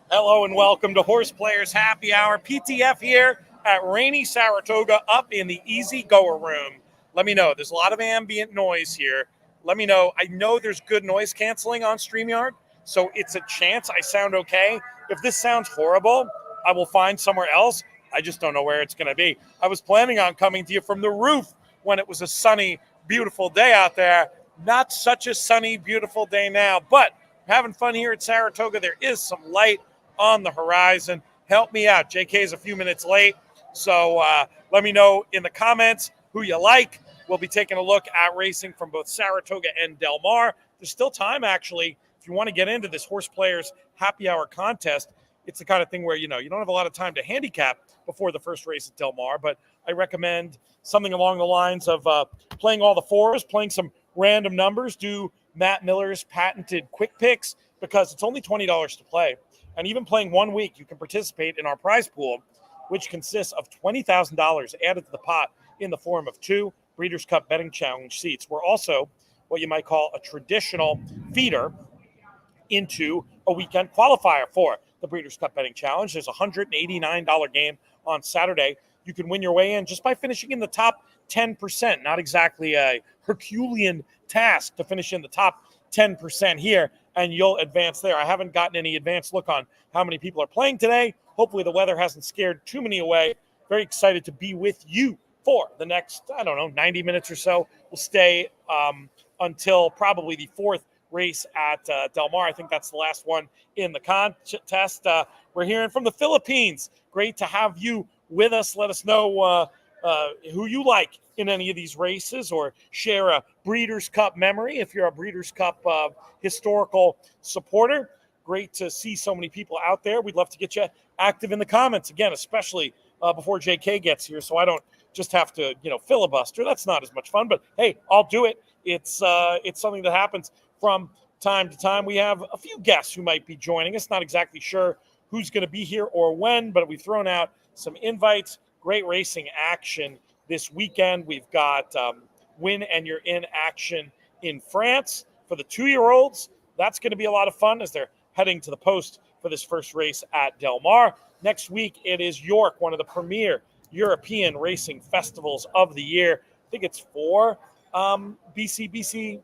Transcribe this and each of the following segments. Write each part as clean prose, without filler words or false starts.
Hello and welcome to HorsePlayers Happy Hour. PTF here at rainy Saratoga up in the Easy Goer room. Let me know. There's a lot of ambient noise here. Let me know. I know there's good noise canceling on StreamYard, so it's a chance I sound okay. If this sounds horrible, I will find somewhere else. I just don't know where it's going to be. I was planning on coming to you from the roof when it was a sunny, beautiful day out there. Not such a sunny, beautiful day now, but having fun here at Saratoga. There is some light on the horizon. Help me out. JK is a few minutes late, so let me know in the comments who you like. We'll be taking a look at racing from both Saratoga and Del Mar. There's still time, actually, if you want to get into this HorsePlayers Happy Hour contest. It's the kind of thing where, you don't have a lot of time to handicap before the first race at Del Mar, but I recommend something along the lines of playing all the fours, playing some random numbers, do Matt Miller's patented quick picks, because it's only $20 to play. And even playing 1 week, you can participate in our prize pool, which consists of $20,000 added to the pot in the form of 2 Breeders' Cup Betting Challenge seats. We're also what you might call a traditional feeder into a weekend qualifier for the Breeders' Cup Betting Challenge. There's a $189 game on Saturday. You can win your way in just by finishing in the top 10%. Not exactly a Herculean task to finish in the top 10% here, and you'll advance there. I haven't gotten any advanced look on how many people are playing today. Hopefully the weather hasn't scared too many away. Very excited to be with you for the next, 90 minutes or so. We'll stay until probably the 4th race at Del Mar. I think that's the last one in the contest. We're hearing from the Philippines. Great to have you with us. Let us know who you like in any of these races, or share a Breeders' Cup memory if you're a Breeders' Cup historical supporter. Great to see so many people out there. We'd love to get you active in the comments, again, especially before JK gets here, so I don't just have to filibuster. That's not as much fun, but hey, I'll do it. It's something that happens from time to time. We have a few guests who might be joining us. Not exactly sure who's going to be here or when, but we've thrown out some invites. Great racing action this weekend. We've got Win-and-You're-In action in France for the 2-year-olds. That's going to be a lot of fun as they're heading to the post for this first race at Del Mar. Next week, it is York, one of the premier European racing festivals of the year. I think it's 4 BC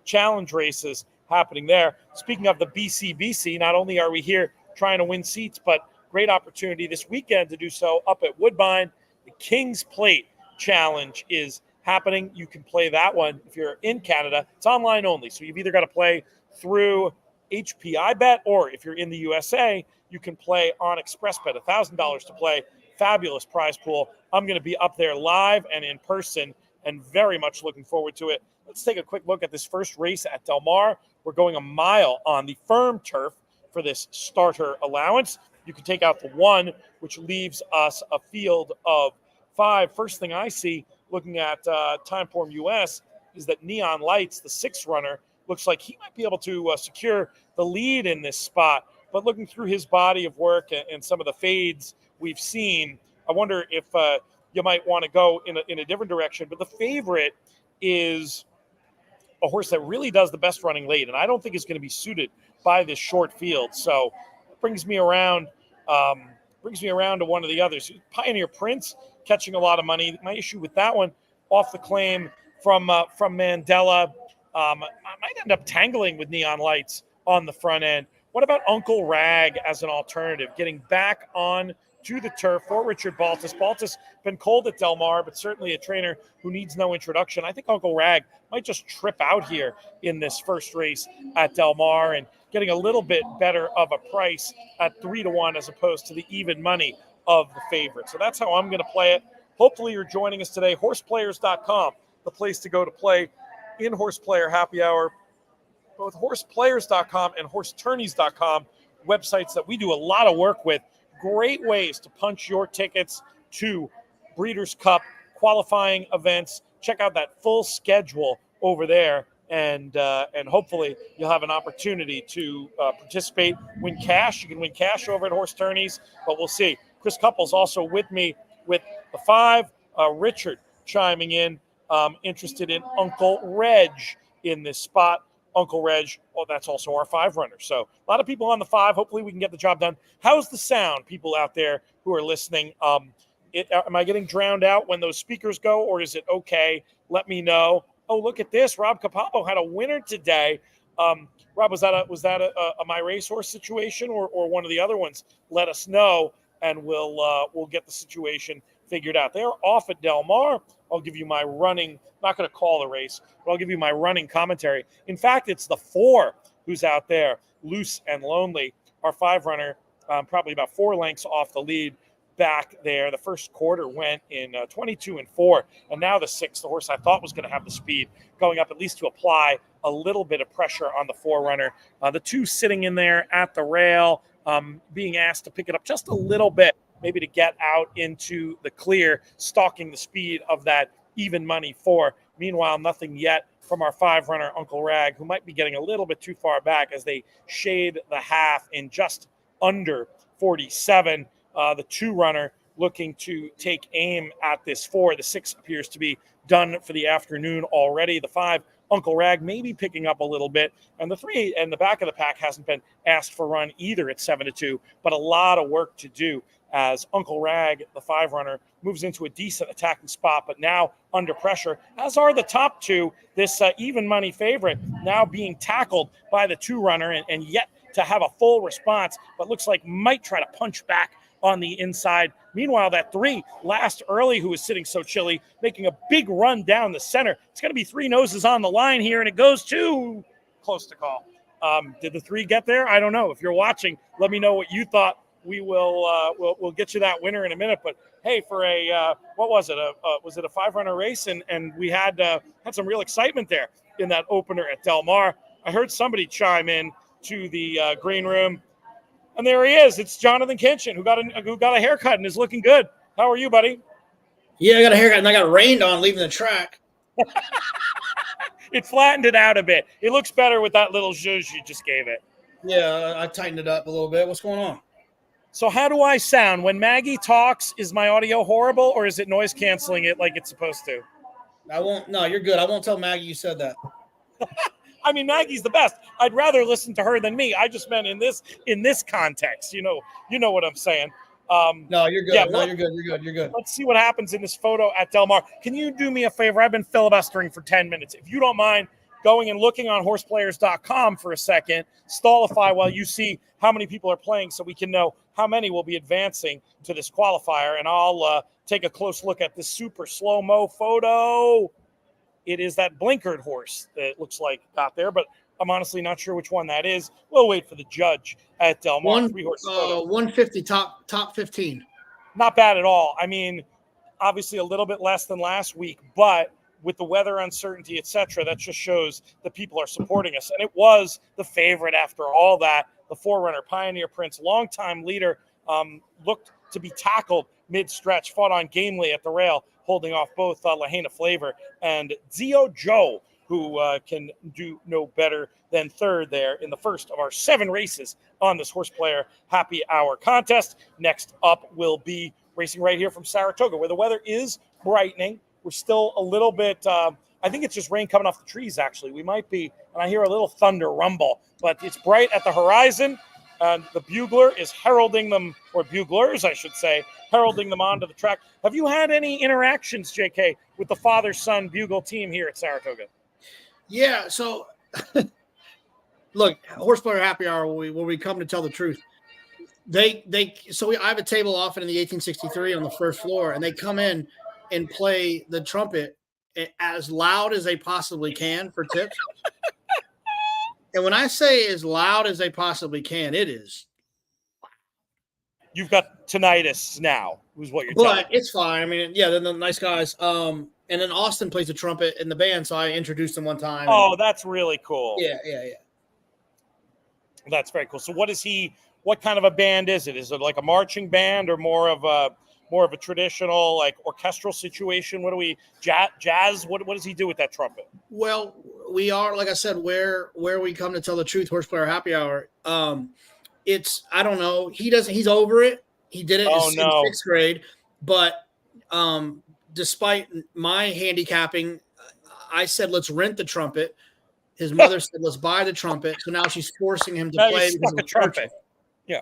challenge races happening there. Speaking of the BC, not only are we here trying to win seats, but great opportunity this weekend to do so up at Woodbine. The King's Plate Challenge is happening. You can play that one if you're in Canada. It's online only, so you've either got to play through HPI Bet, or if you're in the USA, you can play on Express Bet. $1,000 to play. Fabulous prize pool. I'm going to be up there live and in person, and very much looking forward to it. Let's take a quick look at this first race at Del Mar. We're going a mile on the firm turf for this starter allowance. You can take out the 1, which leaves us a field of 5. First thing I see looking at Timeform US is that Neon Lights, the 6th runner, looks like he might be able to secure the lead in this spot. But looking through his body of work and some of the fades we've seen, I wonder if you might want to go in a different direction. But the favorite is a horse that really does the best running late, and I don't think is going to be suited by this short field. So it brings me around to one of the others. Pioneer Prince catching a lot of money. My issue with that one, off the claim from Mandela, I might end up tangling with Neon Lights on the front end. What about Uncle Rag as an alternative? Getting back on to the turf for Richard Baltus. Baltus been cold at Del Mar, but certainly a trainer who needs no introduction. I think Uncle Rag might just trip out here in this first race at Del Mar, and getting a little bit better of a price at 3-1 as opposed to the even money of the favorite. So that's how I'm going to play it. Hopefully you're joining us today. HorsePlayers.com, the place to go to play in HorsePlayer Happy Hour. Both HorsePlayers.com and HorseTourneys.com, websites that we do a lot of work with. Great ways to punch your tickets to Breeders' Cup qualifying events. Check out that full schedule over there, and hopefully you'll have an opportunity to participate, win cash. You can win cash over at Horse Tourneys, but we'll see. Chris Couples also with me with the 5. Richard chiming in, interested in Uncle Reg in this spot. Uncle Reg. Well, that's also our 5-runner. So a lot of people on the 5. Hopefully we can get the job done. How's the sound, people out there who are listening? Am I getting drowned out when those speakers go, or is it okay? Let me know. Oh, look at this. Rob Capapo had a winner today. Rob, was that a My Racehorse situation or one of the other ones? Let us know, and we'll get the situation figured out. They're off at Del Mar. I'll give you my running. Not going to call the race, but I'll give you my running commentary. In fact, it's the 4 who's out there, Loose and Lonely. Our 5-runner, probably about 4 lengths off the lead. Back there, the first quarter went in 22-4, and now the 6, the horse I thought was going to have the speed, going up at least to apply a little bit of pressure on the 4-runner. The 2 sitting in there at the rail, being asked to pick it up just a little bit, maybe to get out into the clear, stalking the speed of that even money 4. Meanwhile, nothing yet from our 5-runner, Uncle Rag, who might be getting a little bit too far back as they shade the half in just under 47. The 2-runner looking to take aim at this 4. The 6 appears to be done for the afternoon already. The 5, Uncle Rag, maybe picking up a little bit. And the 3 and the back of the pack hasn't been asked for run either at 7-2, but a lot of work to do as Uncle Rag, the 5-runner, moves into a decent attacking spot, but now under pressure, as are the top 2. This even money favorite now being tackled by the 2-runner and yet to have a full response, but looks like might try to punch back on the inside. Meanwhile, that 3, Last Early, who is sitting so chilly, making a big run down the center. It's going to be 3 noses on the line here, and it goes too close to call. Did the 3 get there? I don't know. If you're watching, let me know what you thought. We will we'll get you that winner in a minute. But hey, for a what was it? Was it a 5-runner race? And we had some real excitement there in that opener at Del Mar. I heard somebody chime in to the green room. And there he is. It's Jonathan Kinchin, who got a haircut and is looking good. How are you, buddy? Yeah, I got a haircut and I got rained on leaving the track. It flattened it out a bit. It looks better with that little zhuzh you just gave it. Yeah, I tightened it up a little bit. What's going on? So how do I sound? When Maggie talks, is my audio horrible or is it noise canceling it like it's supposed to? I won't. No, you're good. I won't tell Maggie you said that. I mean, Maggie's the best. I'd rather listen to her than me. I just meant in this context. You know what I'm saying. No, you're good. Yeah, no, you're good. You're good. You're good. Let's see what happens in this photo at Del Mar. Can you do me a favor? I've been filibustering for 10 minutes. If you don't mind going and looking on horseplayers.com for a second, stallify while you see how many people are playing so we can know how many will be advancing to this qualifier. And I'll take a close look at this super slow-mo photo. It is that blinkered horse that it looks like got there, but I'm honestly not sure which one that is. We'll wait for the judge at Del Mar. 150 top 15. Not bad at all. I mean, obviously a little bit less than last week, but with the weather uncertainty, etc., that just shows that people are supporting us. And it was the favorite after all that. The 4-runner, Pioneer Prince, longtime leader, looked to be tackled mid-stretch, fought on gamely at the rail, holding off both Lahaina Flavor and Zio Joe, who can do no better than 3rd there in the first of our 7 races on this HorsePlayer Happy Hour contest. Next up will be racing right here from Saratoga, where the weather is brightening. We're still a little bit, I think it's just rain coming off the trees, actually. We might be, and I hear a little thunder rumble, but it's bright at the horizon. And the bugler is heralding them, or buglers, I should say, heralding them onto the track. Have you had any interactions, JK, with the father-son bugle team here at Saratoga? Yeah, so look, HorsePlayer Happy Hour, where we come to tell the truth. I have a table often in the 1863 on the first floor, and they come in and play the trumpet as loud as they possibly can for tips. And when I say as loud as they possibly can, it is. You've got tinnitus now, is what you're telling me. But it's fine. I mean, yeah, they're the nice guys. And then Austin plays the trumpet in the band, so I introduced him one time. Oh, that's really cool. Yeah. That's very cool. So what kind of a band is it? Is it like a marching band or more of a traditional like orchestral situation? What do we jazz? What does he do with that trumpet? Well, we are, like I said, where we come to tell the truth, HorsePlayer Happy Hour. It's, I don't know. He's over it. He did it in 6th grade, but despite my handicapping, I said, let's rent the trumpet. His mother said, "Let's buy the trumpet." So now she's forcing him to Now play you because suck of a the trumpet. Yeah.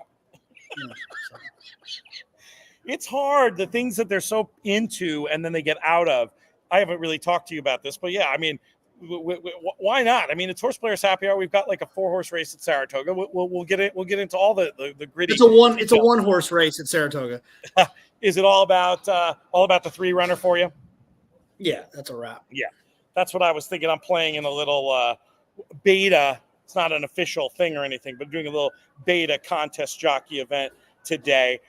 It's hard, the things that they're so into and then they get out of. I haven't really talked to you about this, but yeah, I mean, why not? I mean, it's Horse Players Happy Hour. We've got like a 4-horse race at Saratoga. We'll get it. We'll get into all the gritty. It's a one horse race at Saratoga. Is it all about the 3-runner for you? Yeah, that's a wrap. Yeah, that's what I was thinking. I'm playing in a little beta. It's not an official thing or anything, but doing a little beta contest jockey event today.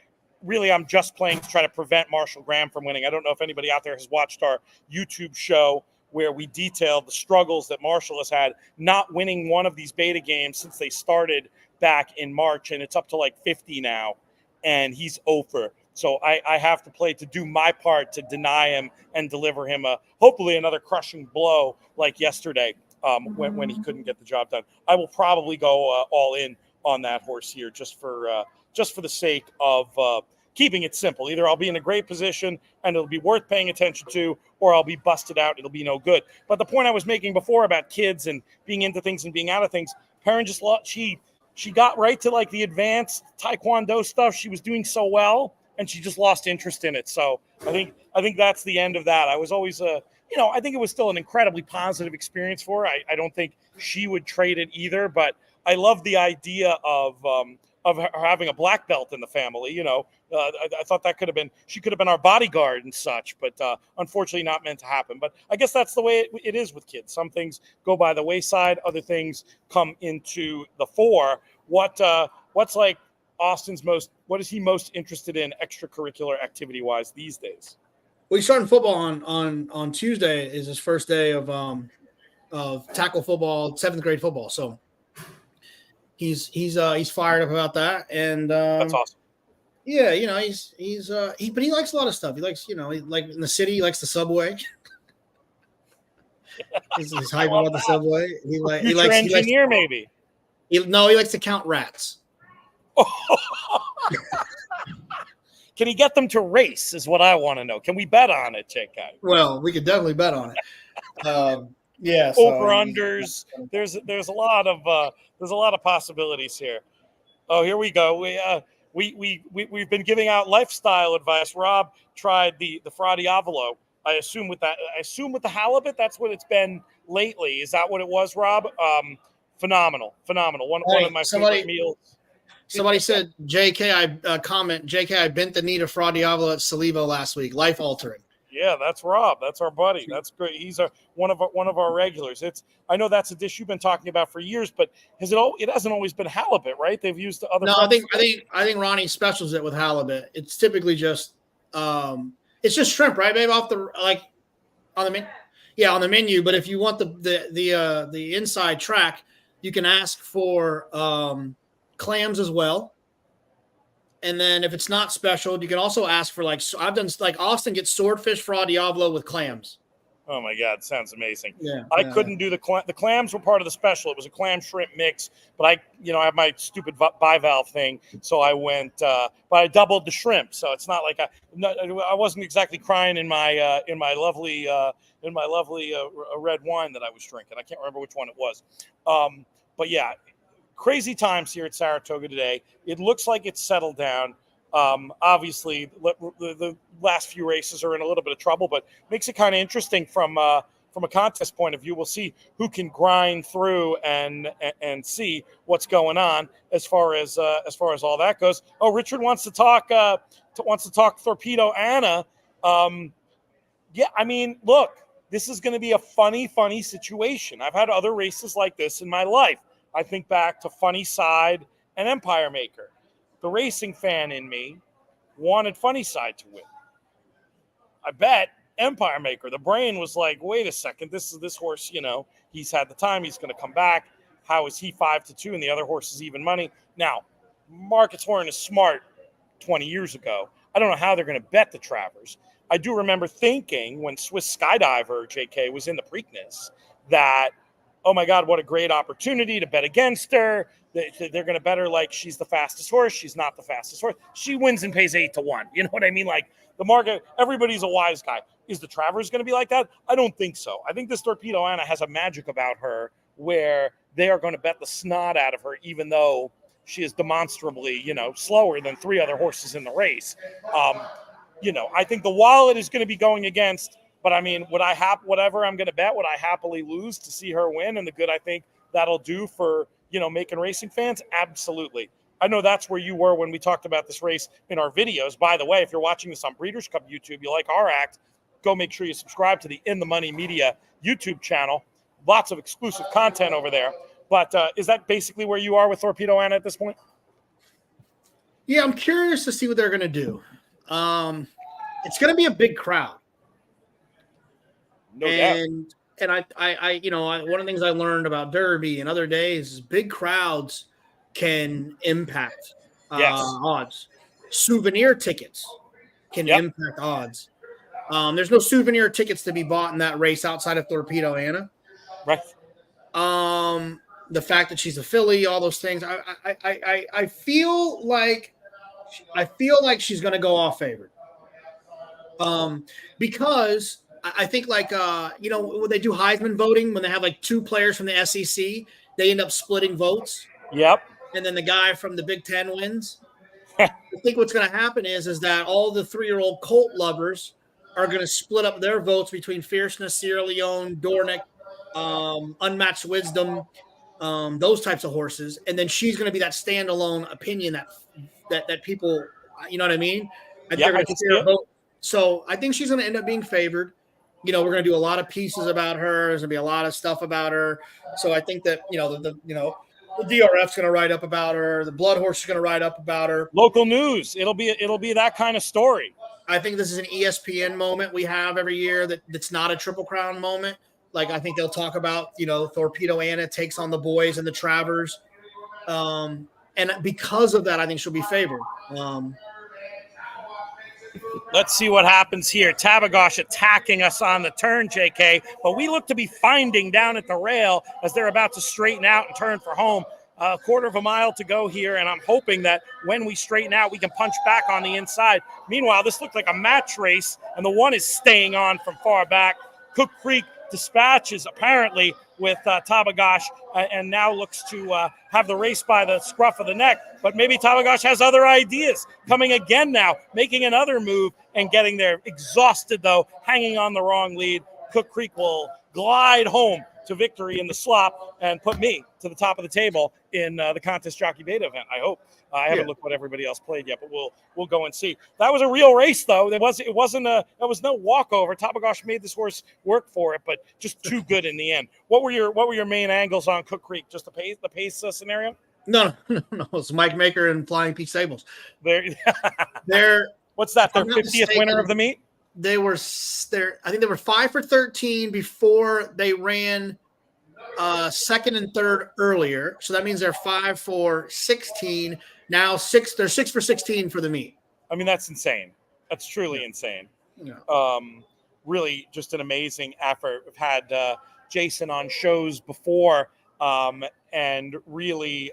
Really, I'm just playing to try to prevent Marshall Graham from winning. I don't know if anybody out there has watched our YouTube show where we detailed the struggles that Marshall has had not winning one of these beta games since they started back in March, and it's up to like 50 now, and he's over. So I have to play to do my part to deny him and deliver him hopefully another crushing blow like yesterday when he couldn't get the job done. I will probably go all in on that horse here just for the sake of keeping it simple. Either I'll be in a great position and it'll be worth paying attention to, or I'll be busted out. It'll be no good. But the point I was making before about kids and being into things and being out of things, Perrin just she got right to like the advanced Taekwondo stuff. She was doing so well, and she just lost interest in it. So I think that's the end of that. I was always I think it was still an incredibly positive experience for her. I don't think she would trade it either, but I love the idea of her having a black belt in the family. I thought she could have been our bodyguard and such, but unfortunately not meant to happen. But I guess that's the way it is with kids. Some things go by the wayside, other things come into the fore. What's like Austin's what is he most interested in extracurricular activity wise these days? Well, he's starting football on Tuesday. Is his first day of tackle football, 7th grade football. So he's fired up about that, and That's awesome. Yeah, but he likes a lot of stuff. He likes, he like in the city, he likes the subway. he's hyped about the subway. He likes engineer, maybe. He likes to count rats. Can he get them to race? Is what I want to know. Can we bet on it, JK? Well, we could definitely bet on it. Yeah, over unders. There's a lot of possibilities here. Oh, here we go. We've been giving out lifestyle advice. Rob tried the Fra Diavolo. I assume with the halibut, that's what it's been lately. Is that what it was, Rob? Phenomenal. One of my favorite meals. Somebody said, JK, I bent the knee to Fra Diavolo at Salivo last week. Life altering. Yeah, that's Rob. That's our buddy. That's great. He's one of our regulars. I know that's a dish you've been talking about for years, but it hasn't always been halibut, right? They've used the other. No, I think Ronnie specials it with halibut. It's typically just it's just shrimp, right, babe? On the menu. But if you want the inside track, you can ask for clams as well. And then if it's not special, you can also ask for I've done Austin gets swordfish Fra Diavolo with clams. Oh my God, sounds amazing. Yeah, I couldn't do the clams were part of the special. It was a clam shrimp mix, but I have my stupid bivalve thing, so I went, but I doubled the shrimp. So it's not like I wasn't exactly crying in my lovely red wine that I was drinking. I can't remember which one it was, but yeah. Crazy times here at Saratoga today. It looks like it's settled down. Obviously, the last few races are in a little bit of trouble, but makes it kind of interesting from a contest point of view. We'll see who can grind through and see what's going on as far as all that goes. Oh, Richard wants to talk Torpedo Anna. Yeah, I mean, look, this is going to be a funny situation. I've had other races like this in my life. I think back to Funny Side and Empire Maker. The racing fan in me wanted Funny Side to win. I bet Empire Maker, the brain was like, wait a second, this horse, he's had the time, he's going to come back. How is he 5-2 and the other horse is even money? Now, Markets weren't as smart 20 years ago. I don't know how they're going to bet the Travers. I do remember thinking when Swiss Skydiver, JK, was in the Preakness that, oh my God, what a great opportunity to bet against her. They're going to bet her like she's the fastest horse. She's not the fastest horse. She wins and pays 8-1. You know what I mean? Like the market, everybody's a wise guy. Is the Travers going to be like that? I don't think so. I think this Torpedo Anna has a magic about her where they are going to bet the snot out of her, even though she is demonstrably, slower than 3 other horses in the race. I think the wallet is going to be going against, but I mean, whatever I'm going to bet, would I happily lose to see her win and the good I think that'll do for, making racing fans? Absolutely. I know that's where you were when we talked about this race in our videos. By the way, if you're watching this on Breeders' Cup YouTube, you like our act, go make sure you subscribe to the In the Money Media YouTube channel. Lots of exclusive content over there. But is that basically where you are with Torpedo Anna at this point? Yeah, I'm curious to see what they're going to do. It's going to be a big crowd. No doubt. And I one of the things I learned about Derby and other days is big crowds can impact odds. Souvenir tickets can impact odds. There's no souvenir tickets to be bought in that race outside of Torpedo Anna. Right. The fact that she's a filly, all those things. I feel like she's going to go off favored. Because I think when they do Heisman voting, when they have like 2 players from the SEC, they end up splitting votes. Yep. And then the guy from the Big Ten wins. I think what's going to happen is that all the 3-year-old colt lovers are going to split up their votes between Fierceness, Sierra Leone, Dornick, Unmatched Wisdom, those types of horses. And then she's going to be that standalone opinion that people, you know what I mean? I think they're going to share a vote. So I think she's going to end up being favored. We're going to do a lot of pieces about her. There's going to be a lot of stuff about her. So I think that, the DRF's going to write up about her. The Blood Horse is going to write up about her. Local news. It'll be that kind of story. I think this is an ESPN moment we have every year that's not a Triple Crown moment. Like, I think they'll talk about, Torpedo Anna takes on the boys and the Travers. And because of that, I think she'll be favored. Let's see what happens here. Tabagosh attacking us on the turn, JK, but we look to be finding down at the rail as they're about to straighten out and turn for home. A quarter of a mile to go here, and I'm hoping that when we straighten out, we can punch back on the inside. Meanwhile, this looked like a match race, and the one is staying on from far back. Cook Creek dispatches apparently with Tabagosh and now looks to have the race by the scruff of the neck. But maybe Tabagosh has other ideas, coming again now, making another move and getting there. Exhausted, though, hanging on the wrong lead. Cook Creek will glide home to victory in the slop and put me to the top of the table in the contest jockey beta event. I hope. I haven't looked what everybody else played yet, but we'll go and see. That was a real race, though. There was no walkover. Tabagosh made this horse work for it, but just too good in the end. What were your main angles on Cook Creek? Just the pace scenario? No. It's Mike Maker and Flying Peach Stables. They're what's that? Their 50th winner of the meet. I think they were 5 for 13 before they ran second and third earlier. So that means they're 5 for 16. Now they're 6 for 16 for the meet. I mean, that's insane. That's truly insane. Yeah. Really just an amazing effort. We've had Jason on shows before, and really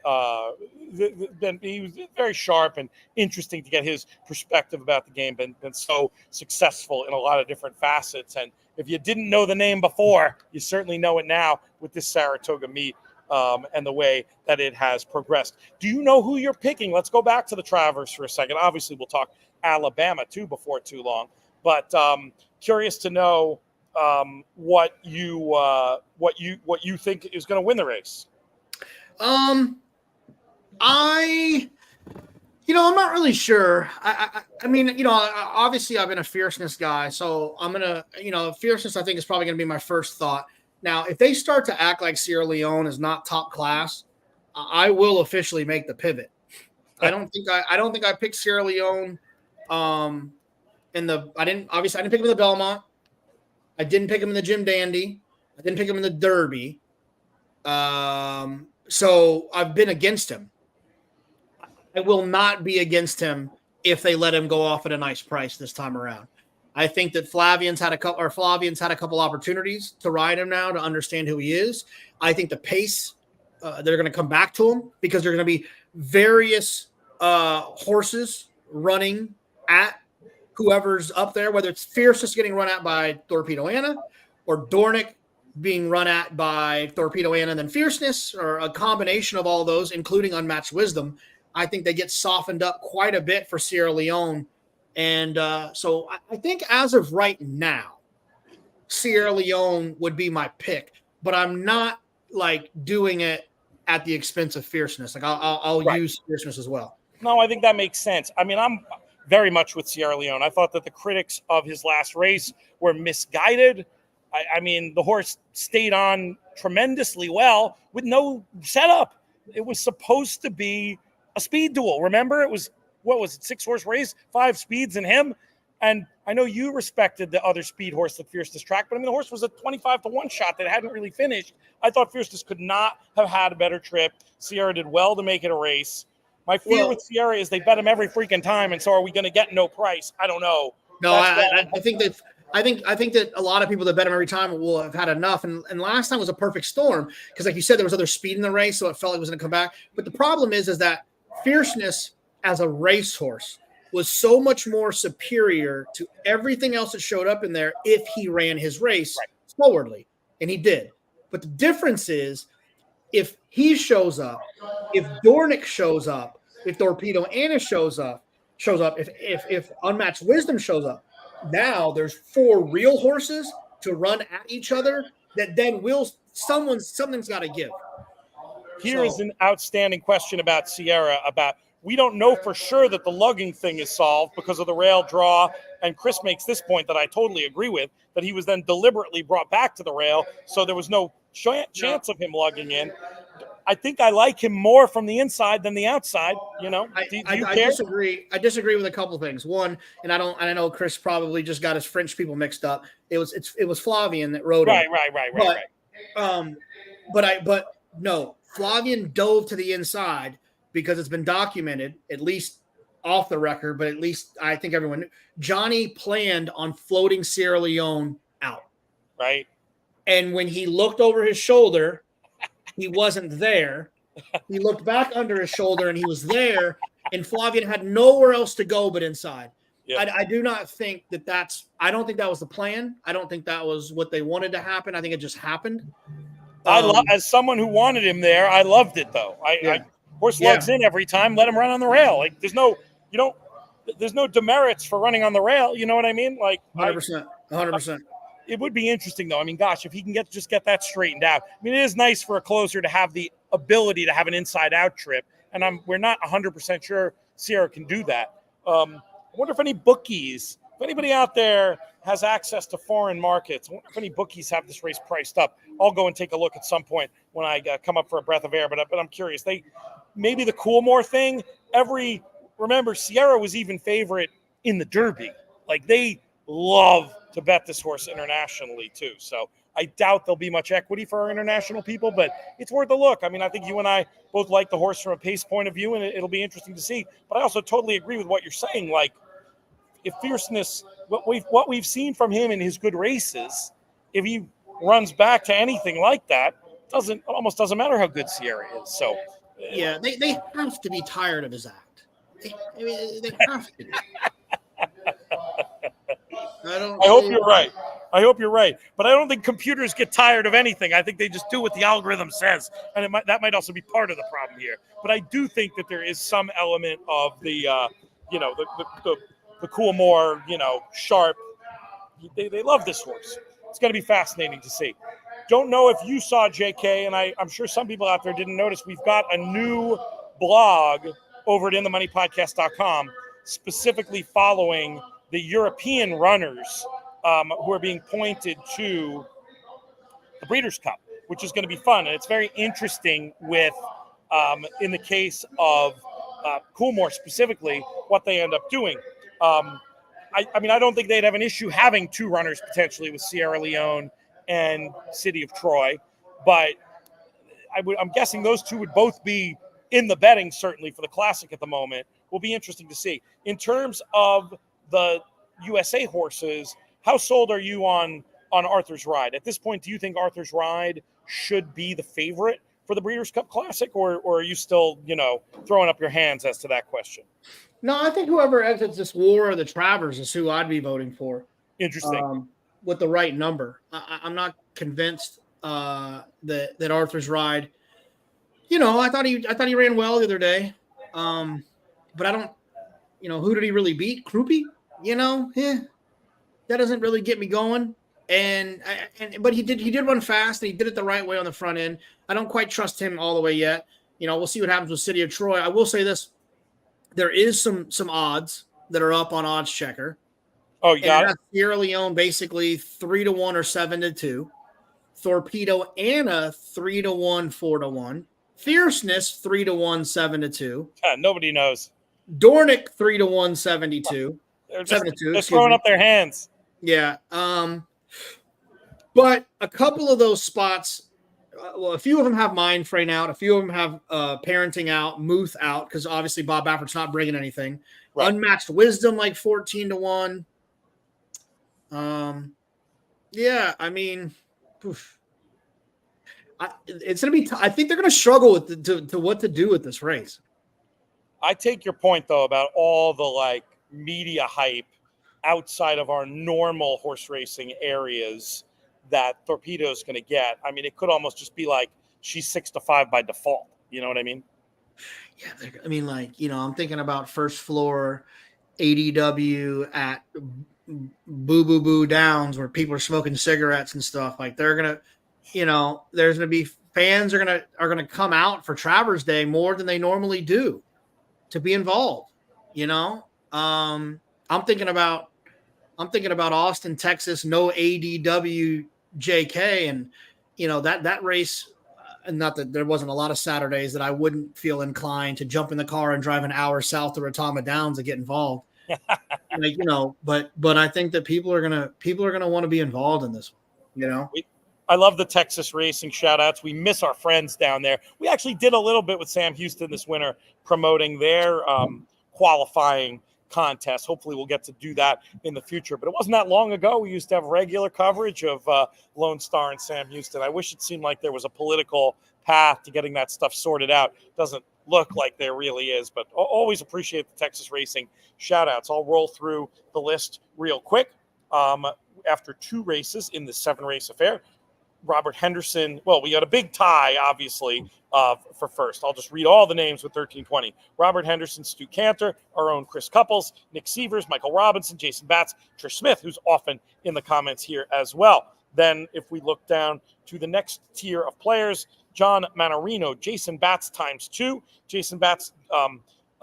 he was very sharp and interesting to get his perspective about the game. Been so successful in a lot of different facets. And if you didn't know the name before, you certainly know it now with this Saratoga meet and the way that it has progressed. Do you know who you're picking? Let's go back to the Travers for a second. Obviously, we'll talk Alabama too before too long, but curious to know what you think is going to win the race. I'm not really sure. I mean, obviously I've been a Fierceness guy, so I'm going to, Fierceness I think is probably going to be my first thought. Now, if they start to act like Sierra Leone is not top class, I will officially make the pivot. I don't think I picked Sierra Leone I didn't pick him in the Belmont. I didn't pick him in the Jim Dandy. I didn't pick him in the Derby. So I've been against him. I will not be against him if they let him go off at a nice price this time around. I think that Flavian's had a couple opportunities to ride him now to understand who he is. I think the pace, they're going to come back to him because there are going to be various horses running at whoever's up there, whether it's Fierceness getting run out by Torpedo Anna or Dornick being run at by Torpedo Ann and then Fierceness, or a combination of all those, including Unmatched Wisdom, I think they get softened up quite a bit for Sierra Leone. And so I think as of right now, Sierra Leone would be my pick, but I'm not like doing it at the expense of Fierceness. Like I'll Right. use Fierceness as well. No, I think that makes sense. I mean, I'm very much with Sierra Leone. I thought that the critics of his last race were misguided. I mean, the horse stayed on tremendously well with no setup. It was supposed to be a speed duel. Remember, it was, what was it, 6-horse race, 5 speeds in him. And I know you respected the other speed horse that Fierceness tracked, but I mean, the horse was a 25-1 shot that hadn't really finished. I thought Fierceness could not have had a better trip. Sierra did well to make it a race. My fear with Sierra is they bet him every freaking time, and so are we going to get no price? I don't know. No, I think that a lot of people that bet him every time will have had enough. And last time was a perfect storm because, like you said, there was other speed in the race, so it felt like it was going to come back. But the problem is that Fierceness as a racehorse was so much more superior to everything else that showed up in there if he ran his race forwardly, and he did. But the difference is, if he shows up, if Dornick shows up, if Torpedo Anna shows up, if Unmatched Wisdom shows up, now there's 4 real horses to run at each other that then something's got to give. Here is an outstanding question about Sierra. We don't know for sure that the lugging thing is solved because of the rail draw. And Chris makes this point that I totally agree with, that he was then deliberately brought back to the rail. So there was no chance of him lugging in. I think I like him more from the inside than the outside. You know, do you care? I disagree. I disagree with a couple of things. One, and I know Chris probably just got his French people mixed up. It was Flavian that rode him. Right. But no, Flavian dove to the inside because it's been documented, at least off the record, but at least I think everyone knew. Johnny planned on floating Sierra Leone out. Right. And when he looked over his shoulder, he wasn't there. He looked back under his shoulder and he was there, and Flavian had nowhere else to go but inside. Yep. I do not think I don't think that was the plan. I don't think that was what they wanted to happen. I think it just happened. As someone who wanted him there, I loved it though. Horse lugs in every time, let him run on the rail. Like there's no demerits for running on the rail. You know what I mean? Like 100%. It would be interesting, though. I mean, gosh, if he can get that straightened out. I mean, it is nice for a closer to have the ability to have an inside-out trip, and we're not 100% sure Sierra can do that. I wonder if if anybody out there has access to foreign markets, I wonder if any bookies have this race priced up. I'll go and take a look at some point when I come up for a breath of air, but I'm curious. Maybe the Coolmore thing, remember, Sierra was even favorite in the Derby. Like, they love to bet this horse internationally too. So I doubt there'll be much equity for our international people, but it's worth a look. I mean, I think you and I both like the horse from a pace point of view, and it'll be interesting to see. But I also totally agree with what you're saying. Like, if Fierceness, what we've seen from him in his good races, if he runs back to anything like that, almost doesn't matter how good Sierra is. So yeah, they have to be tired of his act. They have to be. I hope you're right. But I don't think computers get tired of anything. I think they just do what the algorithm says. And that might also be part of the problem here. But I do think that there is some element of the Coolmore, sharp. They love this horse. It's going to be fascinating to see. Don't know if you saw JK, and I'm sure some people out there didn't notice. We've got a new blog over at InTheMoneyPodcast.com specifically following the European runners who are being pointed to the Breeders' Cup, which is going to be fun. And it's very interesting with, in the case of Coolmore specifically, what they end up doing. I mean, I don't think they'd have an issue having 2 runners potentially with Sierra Leone and City of Troy, but I'm guessing those 2 would both be in the betting, certainly for the Classic at the moment. Will be interesting to see. In terms of the USA horses, how sold are you on Arthur's Ride? At this point, do you think Arthur's Ride should be the favorite for the Breeders' Cup Classic, or are you still, throwing up your hands as to that question? No, I think whoever exits this war of the Travers is who I'd be voting for. Interesting. With the right number. I'm not convinced that Arthur's ride. I thought he ran well the other day. But I don't, who did he really beat? Krupe? That doesn't really get me going. But he did run fast and he did it the right way on the front end. I don't quite trust him all the way yet. We'll see what happens with City of Troy. I will say this: there is some odds that are up on Odds Checker. Oh, you got it. Sierra Leone basically 3-1 or 7-2. Torpedo Anna 3-1, 4-1. Fierceness 3-1, 7-2. Nobody knows. Dornick 3-1, 72. They're 7-2. They're throwing up their hands. Yeah. But a couple of those spots, a few of them have Mind Frame out. A few of them have Parenting out, Muth out, because obviously Bob Baffert's not bringing anything. Right. Unmatched Wisdom, like 14-1. Yeah, I mean, it's going to be. I think they're going to struggle with to what to do with this race. I take your point though about all the media hype outside of our normal horse racing areas that Torpedo's going to get. I mean, it could almost just be like she's 6-5 by default. You know what I mean? Yeah, I mean, I'm thinking about first floor ADW at Boo Boo Boo Downs where people are smoking cigarettes and stuff. They're gonna, there's gonna be fans are gonna come out for Travers Day more than they normally do to be involved. I'm thinking about Austin, Texas, no ADW JK, and that race. Not that there wasn't a lot of Saturdays that I wouldn't feel inclined to jump in the car and drive an hour south to Retama Downs to get involved. But I think that people are gonna want to be involved in this one. I love the Texas racing shout outs. We miss our friends down there. We actually did a little bit with Sam Houston this winter promoting their qualifying contest. Hopefully we'll get to do that in the future, but it wasn't that long ago. We used to have regular coverage of Lone Star and Sam Houston. I wish it seemed like there was a political path to getting that stuff sorted out. Doesn't look like there really is, but always appreciate the Texas racing shout outs. I'll roll through the list real quick. After 2 races in the 7-race affair, Robert Henderson. Well, we got a big tie, obviously, for first. I'll just read all the names with 1320. Robert Henderson, Stu Cantor, our own Chris Couples, Nick Sievers, Michael Robinson, Jason Batts, Trish Smith, who's often in the comments here as well. Then if we look down to the next tier of players, John Manarino, Jason Batts ×2. Jason Batts, I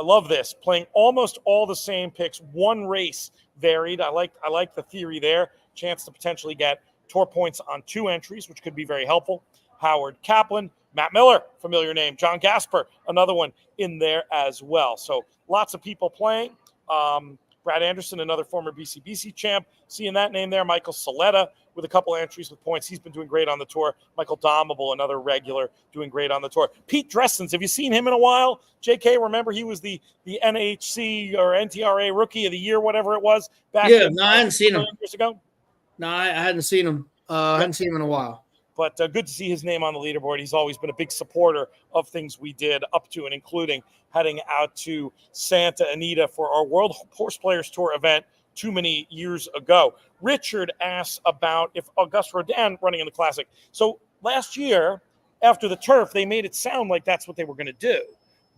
love this, playing almost all the same picks, 1 race varied. I like the theory there. Chance to potentially get tour points on 2 entries, which could be very helpful. Howard Kaplan, Matt Miller, familiar name. John Gasper, another one in there as well. So lots of people playing. Brad Anderson, another former BCBC champ. Seeing that name there. Michael Saletta with a couple entries with points. He's been doing great on the tour. Michael Domable, another regular, doing great on the tour. Pete Dressens, have you seen him in a while? JK, remember he was the NHC or NTRA Rookie of the Year, whatever it was, back I hadn't seen him years ago. No, I hadn't seen him. I hadn't seen him in a while. But good to see his name on the leaderboard. He's always been a big supporter of things we did, up to and including heading out to Santa Anita for our World Horse Players Tour event too many years ago. Richard asks about if Auguste Rodin running in the Classic. So last year, after the turf, they made it sound like that's what they were going to do.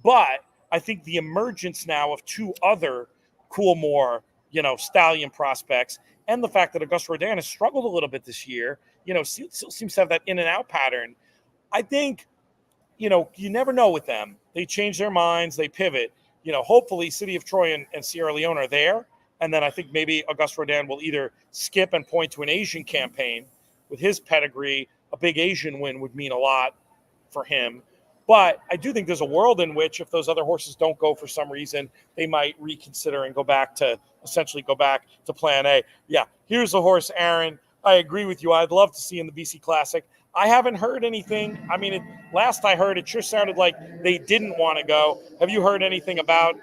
But I think the emergence now of 2 other Coolmore, stallion prospects, and the fact that Auguste Rodin has struggled a little bit this year, still seems to have that in and out pattern. I think, you never know with them. They change their minds, they pivot. Hopefully City of Troy and Sierra Leone are there. And then I think maybe Auguste Rodin will either skip and point to an Asian campaign. With his pedigree, a big Asian win would mean a lot for him. But I do think there's a world in which if those other horses don't go for some reason, they might reconsider and go back to plan A. Yeah, here's the horse, Aaron. I agree with you. I'd love to see in the BC Classic. I haven't heard anything. I mean, last I heard, it sure sounded like they didn't want to go. Have you heard anything about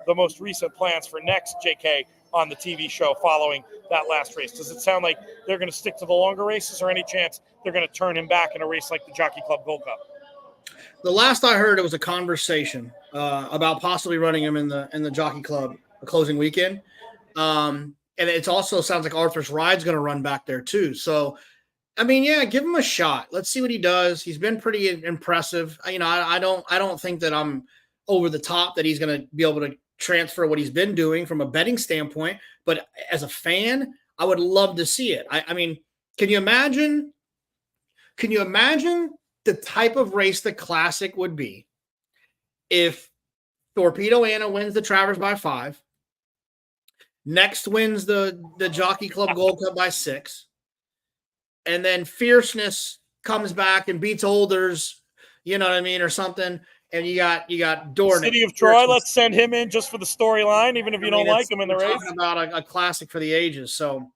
the most recent plans for next, JK, on the TV show following that last race? Does it sound like they're going to stick to the longer races, or any chance they're going to turn him back in a race like the Jockey Club Gold Cup? The last I heard, it was a conversation about possibly running him in the Jockey Club closing weekend. And it also sounds like Arthur's Ride's going to run back there too. So I mean, yeah, give him a shot. Let's see what he does. He's been pretty impressive. I don't think that I'm over the top that he's going to be able to transfer what he's been doing from a betting standpoint. But as a fan, I would love to see it. I mean, can you imagine? Can you imagine the type of race the Classic would be if Torpedo Anna wins the Travers by 5, next wins the Jockey Club Gold Cup by 6, and then Fierceness comes back and beats Olders, you know what I mean, or something. And you got Dornick. City of Troy. Let's send him in just for the storyline, even if you don't like him in the race. Talking about a classic for the ages. So,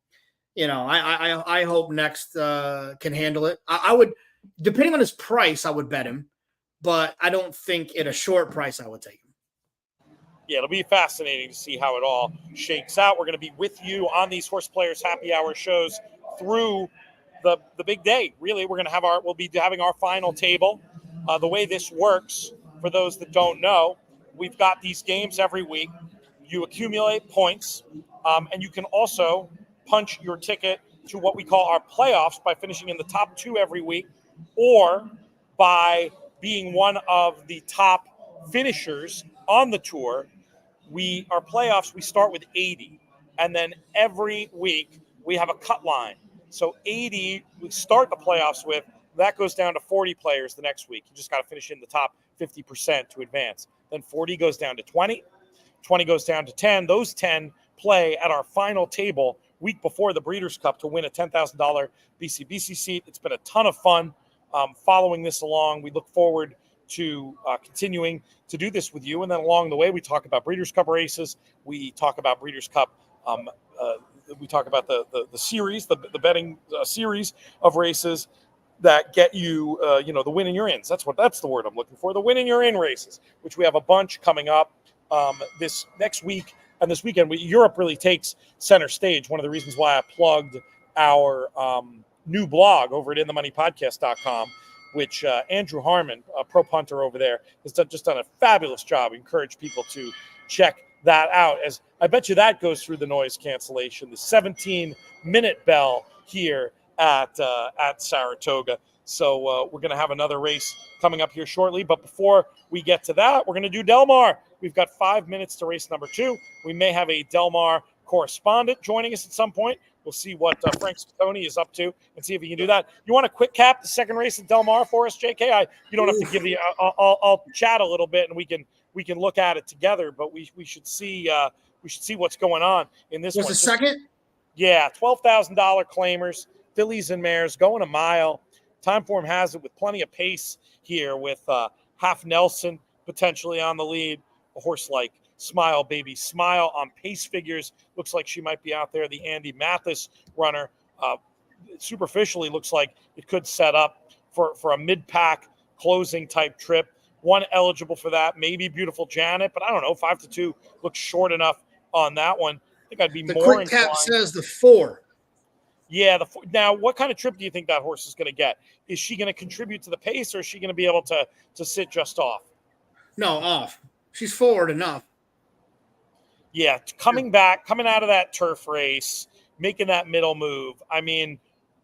I hope Next can handle it. I would, depending on his price, I would bet him, but I don't think at a short price I would take him. Yeah, it'll be fascinating to see how it all shakes out. We're going to be with you on these Horse Players Happy Hour shows through the big day. Really, we'll be having our final table. The way this works, for those that don't know, we've got these games every week. You accumulate points, and you can also punch your ticket to what we call our playoffs by finishing in the top 2 every week, or by being one of the top finishers on the tour. Our playoffs, we start with 80, and then every week we have a cut line. So 80 we start the playoffs with, that goes down to 40 players the next week. You just got to finish in the top 50% to advance. Then 40 goes down to 20, 20 goes down to 10. Those 10 play at our final table week before the Breeders' Cup to win a $10,000 BCBC seat. It's been a ton of fun following this along. We look forward to continuing to do this with you. And then along the way, we talk about Breeders' Cup races. We talk about Breeders' Cup. We talk about the series, the betting series of races that get you, the win-and-you're-ins. That's the word I'm looking for. The win-and-you're-in races, which we have a bunch coming up this next week and this weekend. Europe really takes center stage. One of the reasons why I plugged our new blog over at InTheMoneyPodcast.com, which Andrew Harmon, a pro punter over there, has done a fabulous job. We encourage people to check that out, as I bet you that goes through the noise cancellation, the 17-minute bell here at Saratoga. So we're going to have another race coming up here shortly. But before we get to that, we're going to do Del Mar. We've got 5 minutes to race number 2. We may have a Del Mar correspondent joining us at some point. We'll see what Frank Scottoni is up to and see if he can do that. You want to quick cap the second race at Del Mar for us, JK? You don't have to give the. I'll chat a little bit and we can look at it together. But we should see what's going on in this one. Was the second? Yeah, $12,000 claimers, fillies and mares going a mile. Timeform has it with plenty of pace here, with Half Nelson potentially on the lead. A horse like Smile Baby Smile on pace figures looks like she might be out there. The Andy Mathis runner superficially looks like it could set up for a mid-pack closing type trip. One eligible for that, maybe Beautiful Janet, but I don't know. 5-2 looks short enough on that one. I think I'd be the more quick cap inclined. says the 4. Yeah. Now, what kind of trip do you think that horse is going to get? Is she going to contribute to the pace, or is she going to be able to sit just off? No, off. She's forward enough. Yeah, coming out of that turf race, making that middle move. I mean,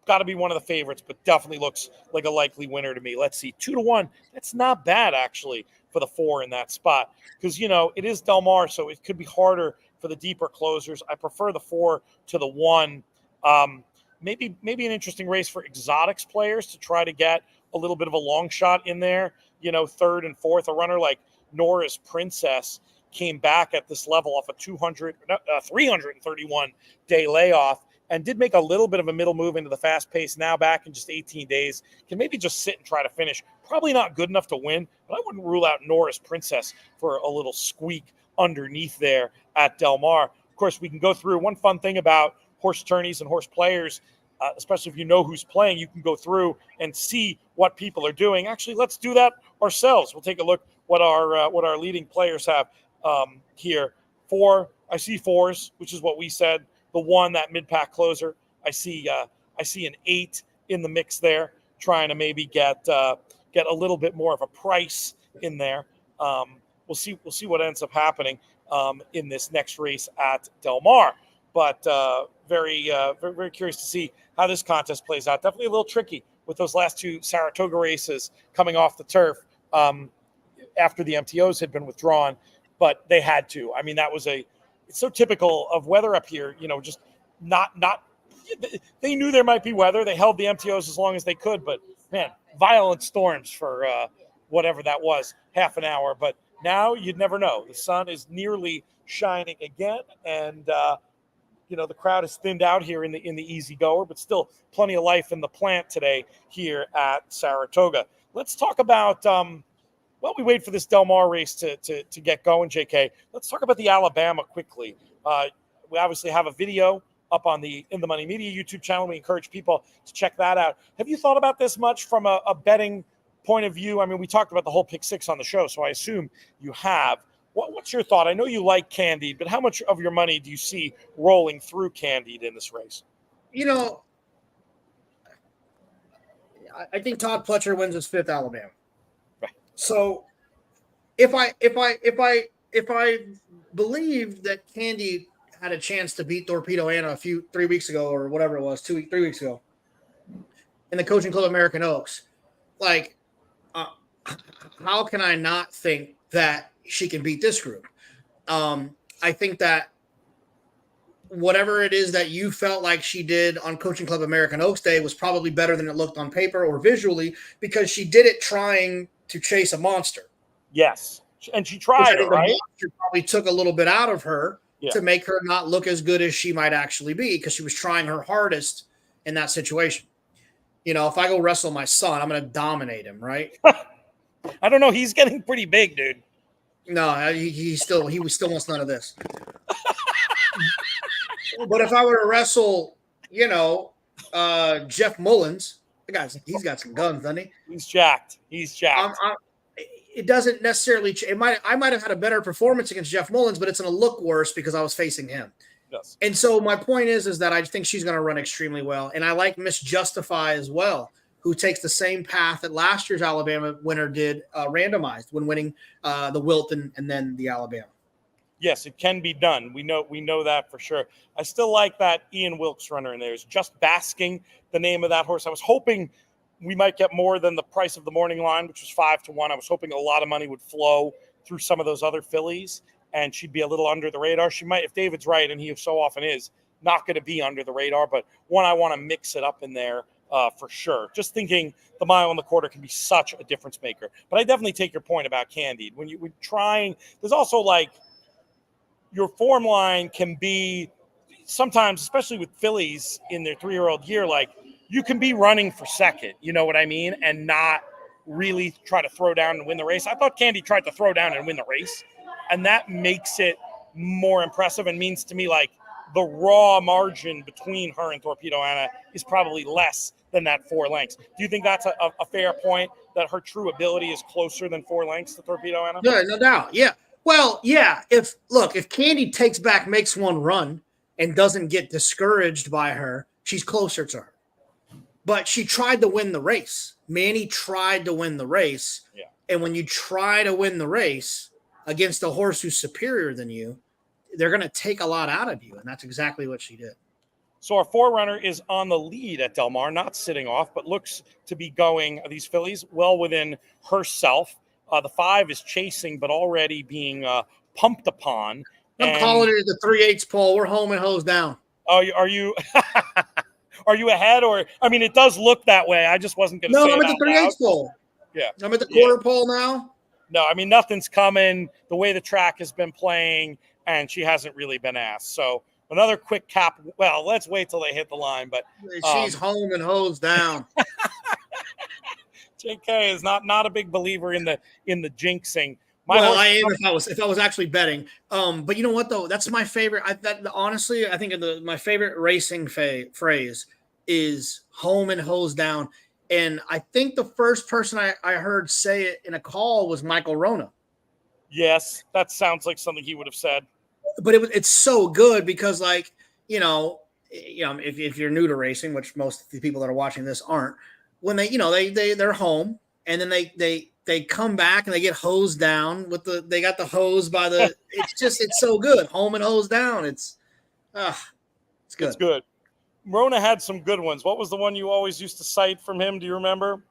got to be one of the favorites, but definitely looks like a likely winner to me. Let's see, 2-1. That's not bad, actually, for the 4 in that spot, because, it is Del Mar, so it could be harder for the deeper closers. I prefer the 4 to the 1. Maybe an interesting race for exotics players to try to get a little bit of a long shot in there, third and fourth. A runner like Nora's Princess came back at this level off a 331-day layoff and did make a little bit of a middle move into the fast pace. Now back in just 18 days, can maybe just sit and try to finish. Probably not good enough to win, but I wouldn't rule out Nora's Princess for a little squeak underneath there at Del Mar. Of course, we can go through one fun thing about horse attorneys and horse players, especially if you know who's playing. You can go through and see what people are doing. Actually, let's do that ourselves. We'll take a look what our leading players have here. 4, I see 4s, which is what we said. The 1, that mid-pack closer. I see an 8 in the mix there, trying to maybe get a little bit more of a price in there. We'll see what ends up happening in this next race at Del Mar. but very, very curious to see how this contest plays out. Definitely a little tricky with those last two Saratoga races coming off the turf after the MTOs had been withdrawn, but they had to. I mean, it's so typical of weather up here, just not, they knew there might be weather. They held the MTOs as long as they could, but man, violent storms for whatever that was, half an hour. But now you'd never know. The sun is nearly shining again, and the crowd is thinned out here in the easy goer, but still plenty of life in the plant today here at Saratoga. Let's talk about while we wait for this Del Mar race to get going, JK, let's talk about the Alabama quickly. We obviously have a video up on the In the Money Media YouTube channel. We encourage people to check that out. Have you thought about this much from a betting point of view? I mean, we talked about the whole pick six on the show, so I assume you have. What's your thought? I know you like Candied, but how much of your money do you see rolling through Candied in this race? I think Todd Pletcher wins his fifth Alabama. Right. So if I believe that Candy had a chance to beat Torpedo Anna 3 weeks ago or whatever it was, 3 weeks ago in the Coaching Club American Oaks, how can I not think that she can beat this group? I think that whatever it is that you felt like she did on Coaching Club American Oaks Day was probably better than it looked on paper or visually, because she did it trying to chase a monster. Yes. And she tried it, right? The monster probably took a little bit out of her to make her not look as good as she might actually be, because she was trying her hardest in that situation. If I go wrestle my son, I'm going to dominate him, right? I don't know. He's getting pretty big, dude. No, he still wants none of this. But if I were to wrestle, Jeff Mullins, he's got some guns, doesn't he? He's jacked. It doesn't necessarily. I might have had a better performance against Jeff Mullins, but it's going to look worse because I was facing him. Yes. And so my point is that I think she's going to run extremely well, and I like Miss Justify as well, who takes the same path that last year's Alabama winner did, randomized when winning the Wilton and then the Alabama. Yes, it can be done. We know that for sure. I still like that Ian Wilkes runner in there. It's Just Basking, the name of that horse. I was hoping we might get more than the price of the morning line, which was 5-1. I was hoping a lot of money would flow through some of those other fillies, and she'd be a little under the radar. She might, if David's right, and he so often is, not going to be under the radar, but one I want to mix it up in there for sure. Just thinking the mile and the quarter can be such a difference maker. But I definitely take your point about Candied. When you're trying, there's also your form line can be sometimes, especially with fillies in their 3-year-old year, you can be running for second, you know what I mean, and not really try to throw down and win the race. I thought Candy tried to throw down and win the race, and that makes it more impressive and means to me the raw margin between her and Torpedo Anna is probably less than that 4 lengths. Do you think that's a fair point, that her true ability is closer than 4 lengths to Torpedo Anna? Yeah, no doubt. Yeah. Well, yeah. If Candy makes one run and doesn't get discouraged by her, she's closer to her. But she tried to win the race. Manny tried to win the race. Yeah. And when you try to win the race against a horse who's superior than you, they're going to take a lot out of you. And that's exactly what she did. So our 4-runner is on the lead at Del Mar, not sitting off, but looks to be going, these fillies, well within herself. The 5 is chasing, but already being pumped upon. I'm calling it the 3/8 pole. We're home and hose down. Oh, are you are you ahead? Or, I mean, it does look that way. I just wasn't going to say No, I'm at the 3/8 pole. Yeah. I'm at the quarter pole now. No, I mean, nothing's coming the way the track has been playing, and she hasn't really been asked. So another quick cap. Well, let's wait till they hit the line. But she's home and hose down. JK is not a big believer in the jinxing. I am if I was actually betting. But you know what though? That's my favorite. Honestly, I think my favorite racing phrase is home and hose down. And I think the first person I heard say it in a call was Michael Rona. Yes, that sounds like something he would have said. But it's so good because, if you're new to racing, which most of the people that are watching this aren't, when they're home and then they come back and they get hosed down they got the hose by the. It's so good, home and hose down. It's It's good. It's good. Rona had some good ones. What was the one you always used to cite from him? Do you remember?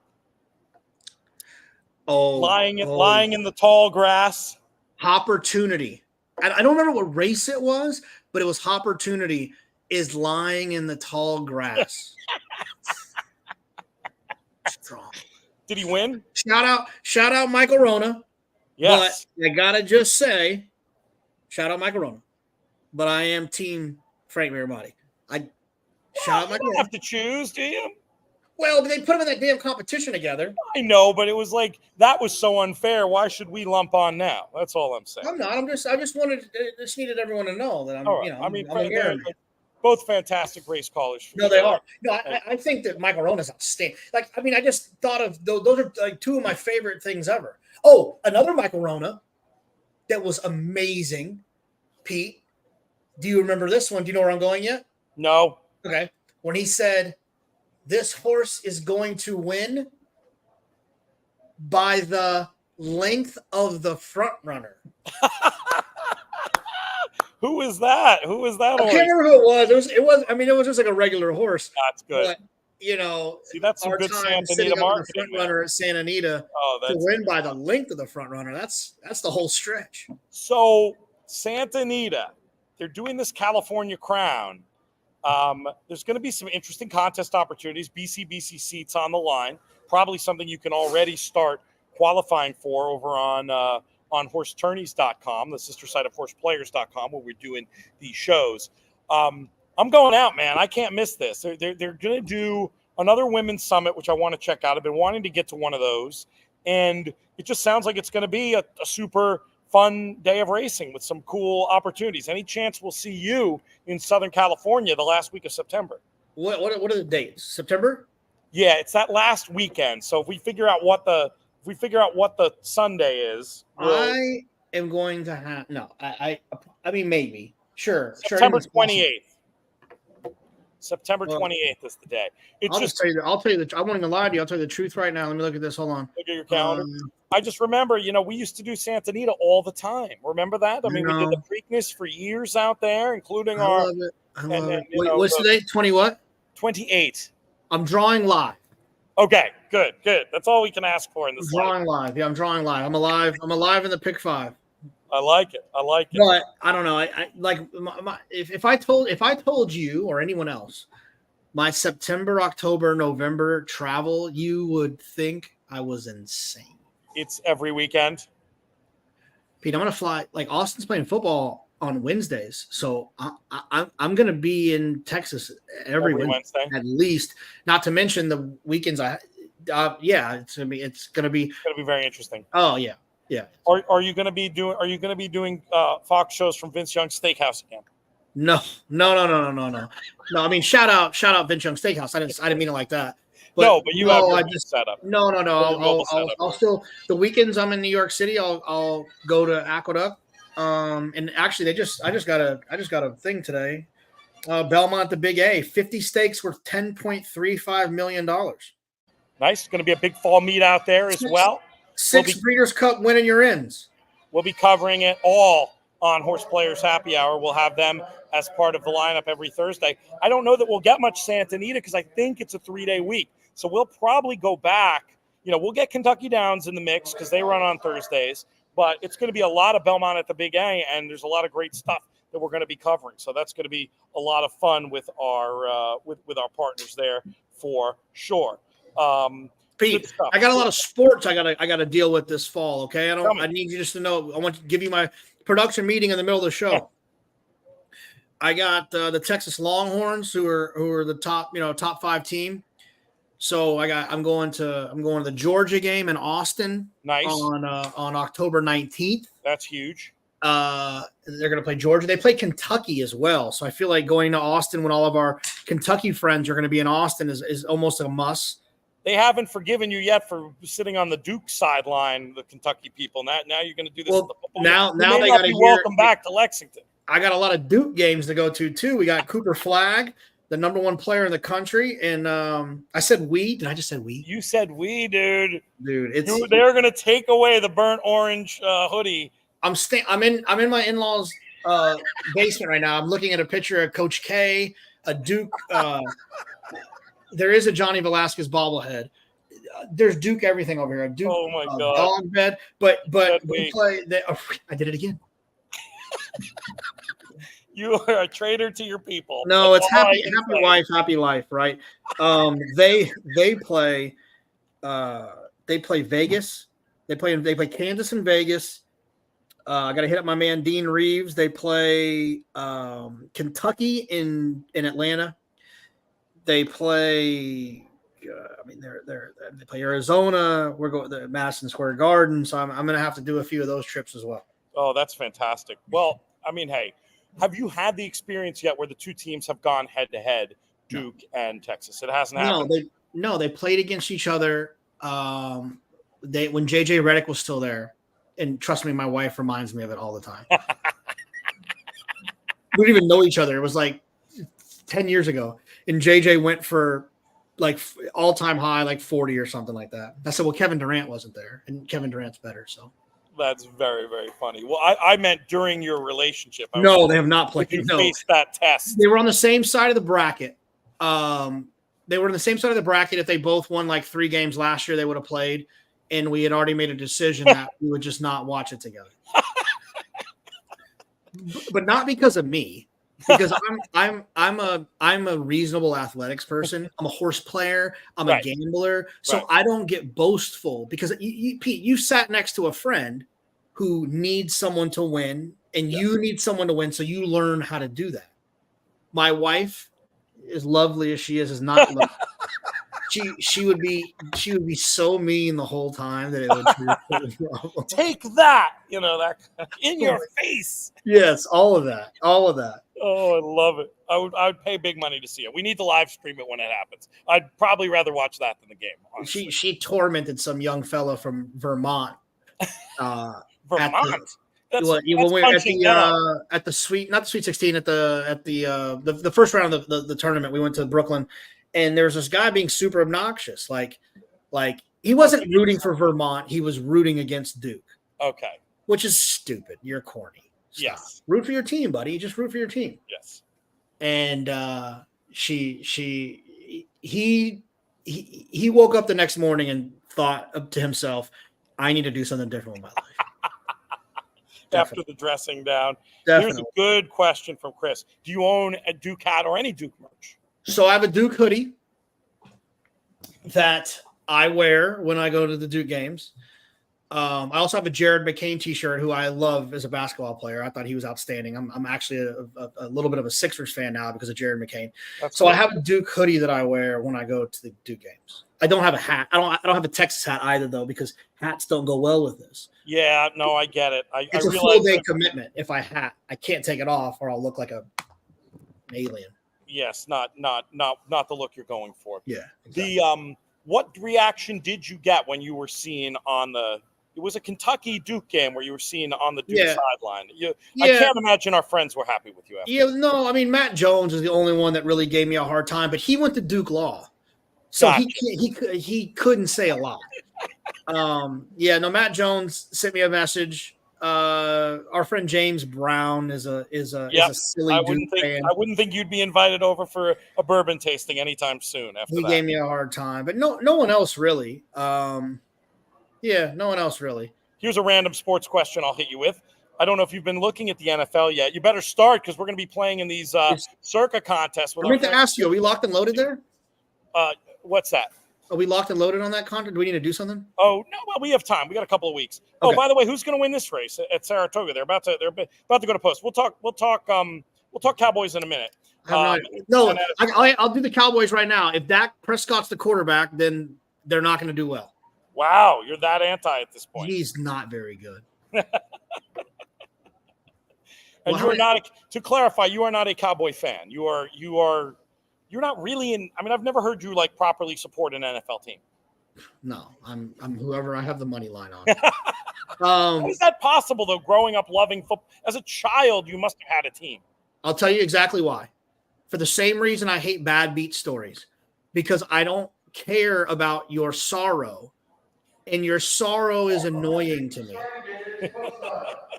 Lying in the tall grass. Opportunity. I don't remember what race it was, but it was Opportunity is lying in the tall grass. Strong. Did he win? Shout out Michael Rona. Yes. But I gotta just say, shout out Michael Rona. But I am team Frank Mirabati. Shout out Michael You Rona. don't have to choose, do you? Well, they put them in that damn competition together. I know, but it was like that was so unfair. Why should we lump on now? That's all I'm saying. I'm not. I just needed everyone to know that I'm. All right. You know, I mean, I'm they're both fantastic race callers. No, they are. No, I think that Michael Rona is outstanding. Like, I mean, I just thought of those are like two of my favorite things ever. Oh, another Michael Rona that was amazing. Pete, do you remember this one? Do you know where I'm going yet? No. Okay. When he said, "This horse is going to win by the length of the front runner." Who is that? Who is that? I can't remember who it was. It was. I mean, it was just like a regular horse. That's good. But, you know, see, that's some our good time Santa sitting Anita up in the marketing. front runner at Santa Anita to win by the length of the front runner. That's the whole stretch. So Santa Anita, they're doing this California Crown. There's going to be some interesting contest opportunities. BCBC seats on the line. Probably something you can already start qualifying for over on horsetourneys.com, the sister site of horseplayers.com, where we're doing these shows. I'm going out, man. I can't miss this. They're going to do another women's summit, which I want to check out. I've been wanting to get to one of those, and it just sounds like it's going to be a super fun day of racing with some cool opportunities. Any chance we'll see you in Southern California the last week of September? What are the dates? September? Yeah, it's that last weekend. So if we figure out what the Sunday is, I am going to have I mean maybe. Sure. September 28th. September 28th is the day. I'll tell you. I won't even lie to you. I'll tell you the truth right now. Let me look at this. Hold on. Look at your calendar. I just remember, we used to do Santa Anita all the time. Remember that? I mean, we did the Preakness for years out there, including I love it. What's the date? 20 what? 28. I'm drawing live. Okay, good. That's all we can ask for in this. Drawing live. Yeah, I'm drawing live. I'm alive in the pick 5. I like it. But I don't know. I like if I told you or anyone else my September, October, November travel, you would think I was insane. It's every weekend. Pete, I'm gonna fly. Like Austin's playing football on Wednesdays, so I'm gonna be in Texas every Wednesday at least. Not to mention the weekends. It's gonna be very interesting. Oh yeah. Yeah. Are you going to be doing Fox shows from Vince Young's Steakhouse again? No. I mean, shout out Vince Young Steakhouse. I didn't mean it like that. But you have your setup. No. I'll still the weekends I'm in New York City. I'll go to Aqueduct. And actually, I just got a thing today. Belmont, the Big A, 50 stakes worth $10.35 million. Nice. Going to be a big fall meet out there as well. 6 Breeders' Cup Win-and-You're-Ins. We'll be covering it all on HorsePlayers Happy Hour. We'll have them as part of the lineup every Thursday. I don't know that we'll get much Santa Anita because I think it's a 3-day week. So we'll probably go back. We'll get Kentucky Downs in the mix because they run on Thursdays. But it's going to be a lot of Belmont at the Big A, and there's a lot of great stuff that we're going to be covering. So that's going to be a lot of fun with our with our partners there for sure. Pete, I got a lot of sports I gotta deal with this fall. Okay, I need you just to know. I want to give you my production meeting in the middle of the show. Yeah. I got the Texas Longhorns who are the top 5 team. So I'm going to the Georgia game in Austin. Nice. On October 19th. That's huge. They're going to play Georgia. They play Kentucky as well. So I feel like going to Austin when all of our Kentucky friends are going to be in Austin is almost a must. They haven't forgiven you yet for sitting on the Duke sideline, the Kentucky people. Now you're going to do this. Well, now they got to welcome back to Lexington. I got a lot of Duke games to go to too. We got Cooper Flagg, the #1 player in the country, and I said we. Did I just say we? You said we, dude. Dude, they're going to take away the burnt orange hoodie. I'm in my in-laws' basement right now. I'm looking at a picture of Coach K, a Duke. There is a Johnny Velasquez bobblehead. There's Duke everything over here. A Duke Oh my God. dog bed. But That's we me. play. I did it again. You are a traitor to your people. No, That's it's all I happy can happy say. wife, happy life, right? They play Vegas. They play Kansas and Vegas. I got to hit up my man Dean Reeves. They play Kentucky in Atlanta. They play. They play Arizona. We're going to Madison Square Garden, so I'm going to have to do a few of those trips as well. Oh, that's fantastic. Well, I mean, hey, have you had the experience yet where the two teams have gone head to head, Duke and Texas? It hasn't happened. They played against each other. When JJ Redick was still there, and trust me, my wife reminds me of it all the time. We didn't even know each other. It was like 10 years ago, and JJ went for like all-time high, like 40 or something like that. I said, well, Kevin Durant wasn't there, and Kevin Durant's better. So that's very, very funny. Well, I meant during your relationship. No, they have not played. You faced that test. They were on the same side of the bracket. They were on the same side of the bracket. If they both won like 3 games last year, they would have played. And we had already made a decision that we would just not watch it together. But not because of me. Because I'm a reasonable athletics person. I'm a horse player. I'm a gambler. So I don't get boastful because Pete, you sat next to a friend who needs someone to win, and you need someone to win. So you learn how to do that. My wife, as lovely as she is not lovely. She would be so mean the whole time that it would take that, that in your face. Yes, all of that. Oh, I love it. I would pay big money to see it. We need to live stream it when it happens. I'd probably rather watch that than the game. Honestly. She tormented some young fellow from Vermont. Vermont. At the Sweet 16 at the first round of the tournament. We went to Brooklyn, and there was this guy being super obnoxious. Like he wasn't rooting for Vermont; he was rooting against Duke. Okay, which is stupid. You're corny. Stop. Yes, root for your team, buddy. Just root for your team. Yes. And he woke up the next morning and thought to himself, "I need to do something different with my life." After the dressing down. Definitely. Here's a good question from Chris. Do you own a Duke hat or any Duke merch? So I have a Duke hoodie that I wear when I go to the Duke games. I also have a Jared McCain t-shirt, who I love as a basketball player. I thought he was outstanding. I'm actually a little bit of a Sixers fan now because of Jared McCain. That's so cool. I have a Duke hoodie that I wear when I go to the Duke games. I don't have a hat. I don't have a Texas hat either, though, because hats don't go well with this. Yeah, no, I get it. It's a full day commitment. If I can't take it off, or I'll look like an alien. Yes, not the look you're going for. Yeah. Exactly. What reaction did you get when you were seen on it was a Kentucky Duke game where you were seen on the Duke sideline? I can't imagine our friends were happy with you after. Yeah, no, I mean, Matt Jones is the only one that really gave me a hard time, but he went to Duke Law. So gotcha. he couldn't say a lot. Matt Jones sent me a message. Our friend James Brown is a silly Duke fan. I wouldn't think you'd be invited over for a bourbon tasting anytime soon. He gave me a hard time, but no one else really. No one else really. Here's a random sports question I'll hit you with. I don't know if you've been looking at the NFL yet. You better start because we're going to be playing in these Circa contests. I meant to ask you, are we locked and loaded there? What's that? Are we locked and loaded on that contract? Do we need to do something? Oh no, well, we have time. We got a couple of weeks. Okay. Oh, by the way, who's going to win this race at Saratoga? They're about to go to post. We'll talk Cowboys in a minute. I'll do the Cowboys right now. If Dak Prescott's the quarterback, then they're not going to do well. Wow, you're that anti at this point. He's not very good. And you're not. To clarify, you are not a Cowboy fan. You're not really in. I mean, I've never heard you properly support an NFL team. No, I'm whoever I have the money line on. How is that possible though? Growing up loving football as a child, you must have had a team. I'll tell you exactly why. For the same reason I hate bad beat stories, because I don't care about your sorrow, and your sorrow is annoying to me.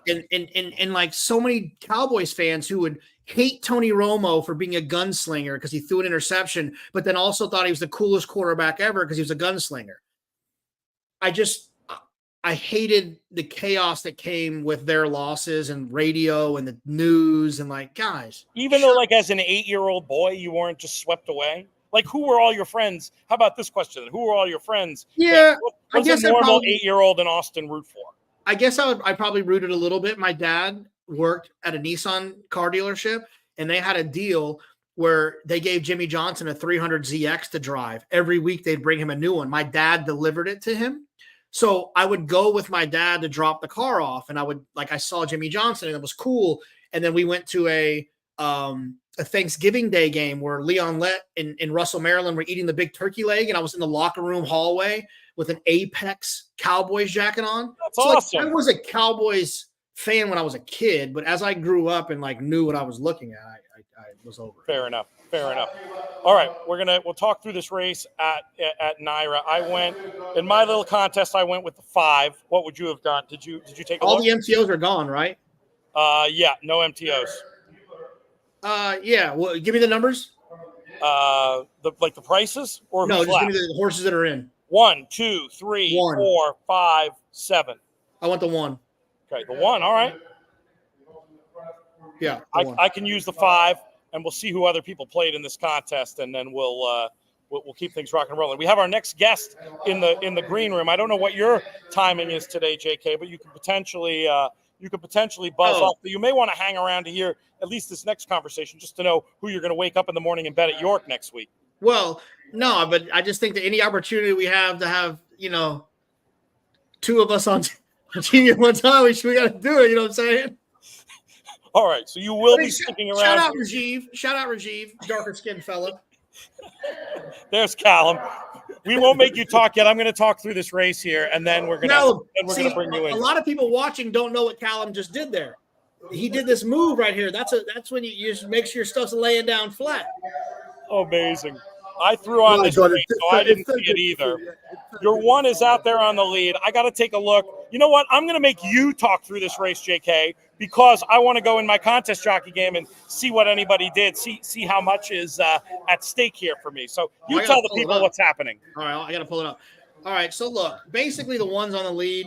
And like so many Cowboys fans who would hate Tony Romo for being a gunslinger because he threw an interception, but then also thought he was the coolest quarterback ever because he was a gunslinger. I hated the chaos that came with their losses and radio and the news and like, guys. Even though like as an 8-year-old boy, you weren't just swept away. Like, who were all your friends? How about this question? Who were all your friends? Yeah, what's a normal 8-year-old in Austin root for? I guess I probably rooted a little bit. My dad worked at a Nissan car dealership, and they had a deal where they gave Jimmy Johnson a 300ZX to drive. Every week they'd bring him a new one. My dad delivered it to him. So I would go with my dad to drop the car off, and I saw Jimmy Johnson, and it was cool. And then we went to a Thanksgiving Day game where Leon Lett and Russell, Maryland were eating the big turkey leg, and I was in the locker room hallway with an Apex Cowboys jacket on. That's awesome. I was a Cowboys fan when I was a kid, but as I grew up and like knew what I was looking at, I was over it. Fair enough. All right, we'll talk through this race at Naira. I went in my little contest. I went with the 5. What would you have done? Did you take a all look? the MTOs are gone, right? Yeah, no MTOs. Yeah. Well, give me the numbers. The prices or no, who's just left? give me the horses that are in. 1, 2, 3, 4, 5, 7. I want the 1. Okay, the 1. All right. Yeah, I can use the 5, and we'll see who other people played in this contest, and then we'll keep things rocking and rolling. We have our next guest in the green room. I don't know what your timing is today, JK, but you could potentially buzz off. But you may want to hang around to hear at least this next conversation, just to know who you're going to wake up in the morning and bet at York next week. Well, no, but I just think that any opportunity we have to have, 2 of us on team at one time, we got to do it. You know what I'm saying? All right, so you will be sticking around. Shout out Rajiv, darker skinned fella. There's Callum. We won't make you talk yet. I'm going to talk through this race here, and then we're going to bring you in. A lot of people watching don't know what Callum just did there. He did this move right here. That's when you just make sure your stuff's laying down flat. Amazing. I threw on this race, so I didn't see it either. Your 1 is out there on the lead. I got to take a look. You know what? I'm going to make you talk through this race, JK, because I want to go in my contest jockey game and see what anybody did, see how much is at stake here for me. So you tell the people what's happening. All right, I got to pull it up. All right, so look, basically the 1's on the lead,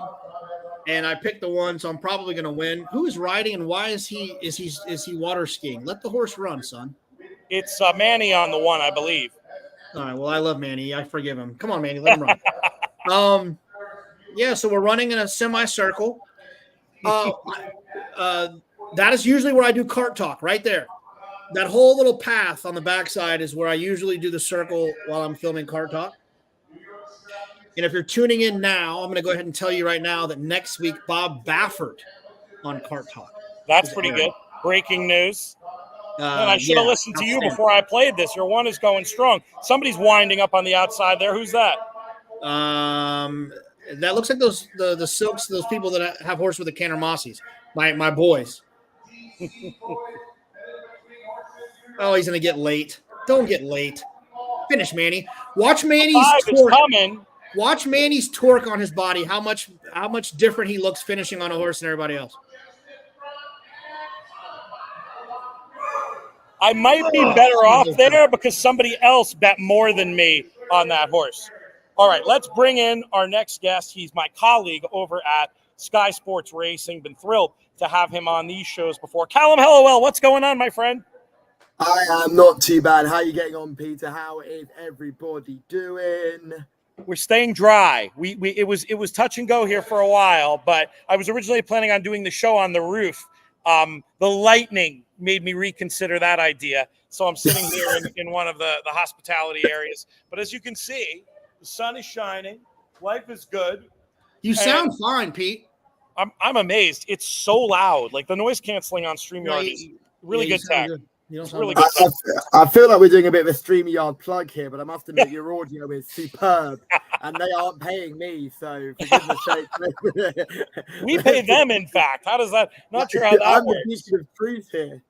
and I picked the 1, so I'm probably going to win. Who is riding, and why is he water skiing? Let the horse run, son. It's Manny on the 1, I believe. All right, well, I love Manny. I forgive him. Come on, Manny, let him run. Yeah, so we're running in a semicircle. That is usually where I do cart talk, right there. That whole little path on the backside is where I usually do the circle while I'm filming cart talk. And if you're tuning in now, I'm going to go ahead and tell you right now that next week, Bob Baffert on cart talk. That's pretty good. Breaking news. Man, I should have listened to you before I played this. Your 1 is going strong. Somebody's winding up on the outside there. Who's that? That looks like the Silks, those people that have horse with the Cantor Mossies. My boys. Oh, he's gonna get late. Don't get late. Finish, Manny. Watch Manny's torque. Watch Manny's torque on his body. How much different he looks finishing on a horse than everybody else. I might be better off there because somebody else bet more than me on that horse. All right, let's bring in our next guest. He's my colleague over at Sky Sports Racing. Been thrilled to have him on these shows before. Callum Hellowell, what's going on, my friend? I am not too bad. How are you getting on, Peter? How is everybody doing? We're staying dry. It was touch and go here for a while, but I was originally planning on doing the show on the roof. The lightning made me reconsider that idea. So I'm sitting here in one of the hospitality areas. But as you can see, the sun is shining. Life is good. You sound fine, Pete. I'm amazed. It's so loud. Like the noise canceling on StreamYard is really good tech. It's really good. I feel like we're doing a bit of a StreamYard plug here, but I must admit your audio is superb, and they aren't paying me, so for goodness sake. We pay them, in fact. How does that? Not sure how that works. I'm the beacon of truth here.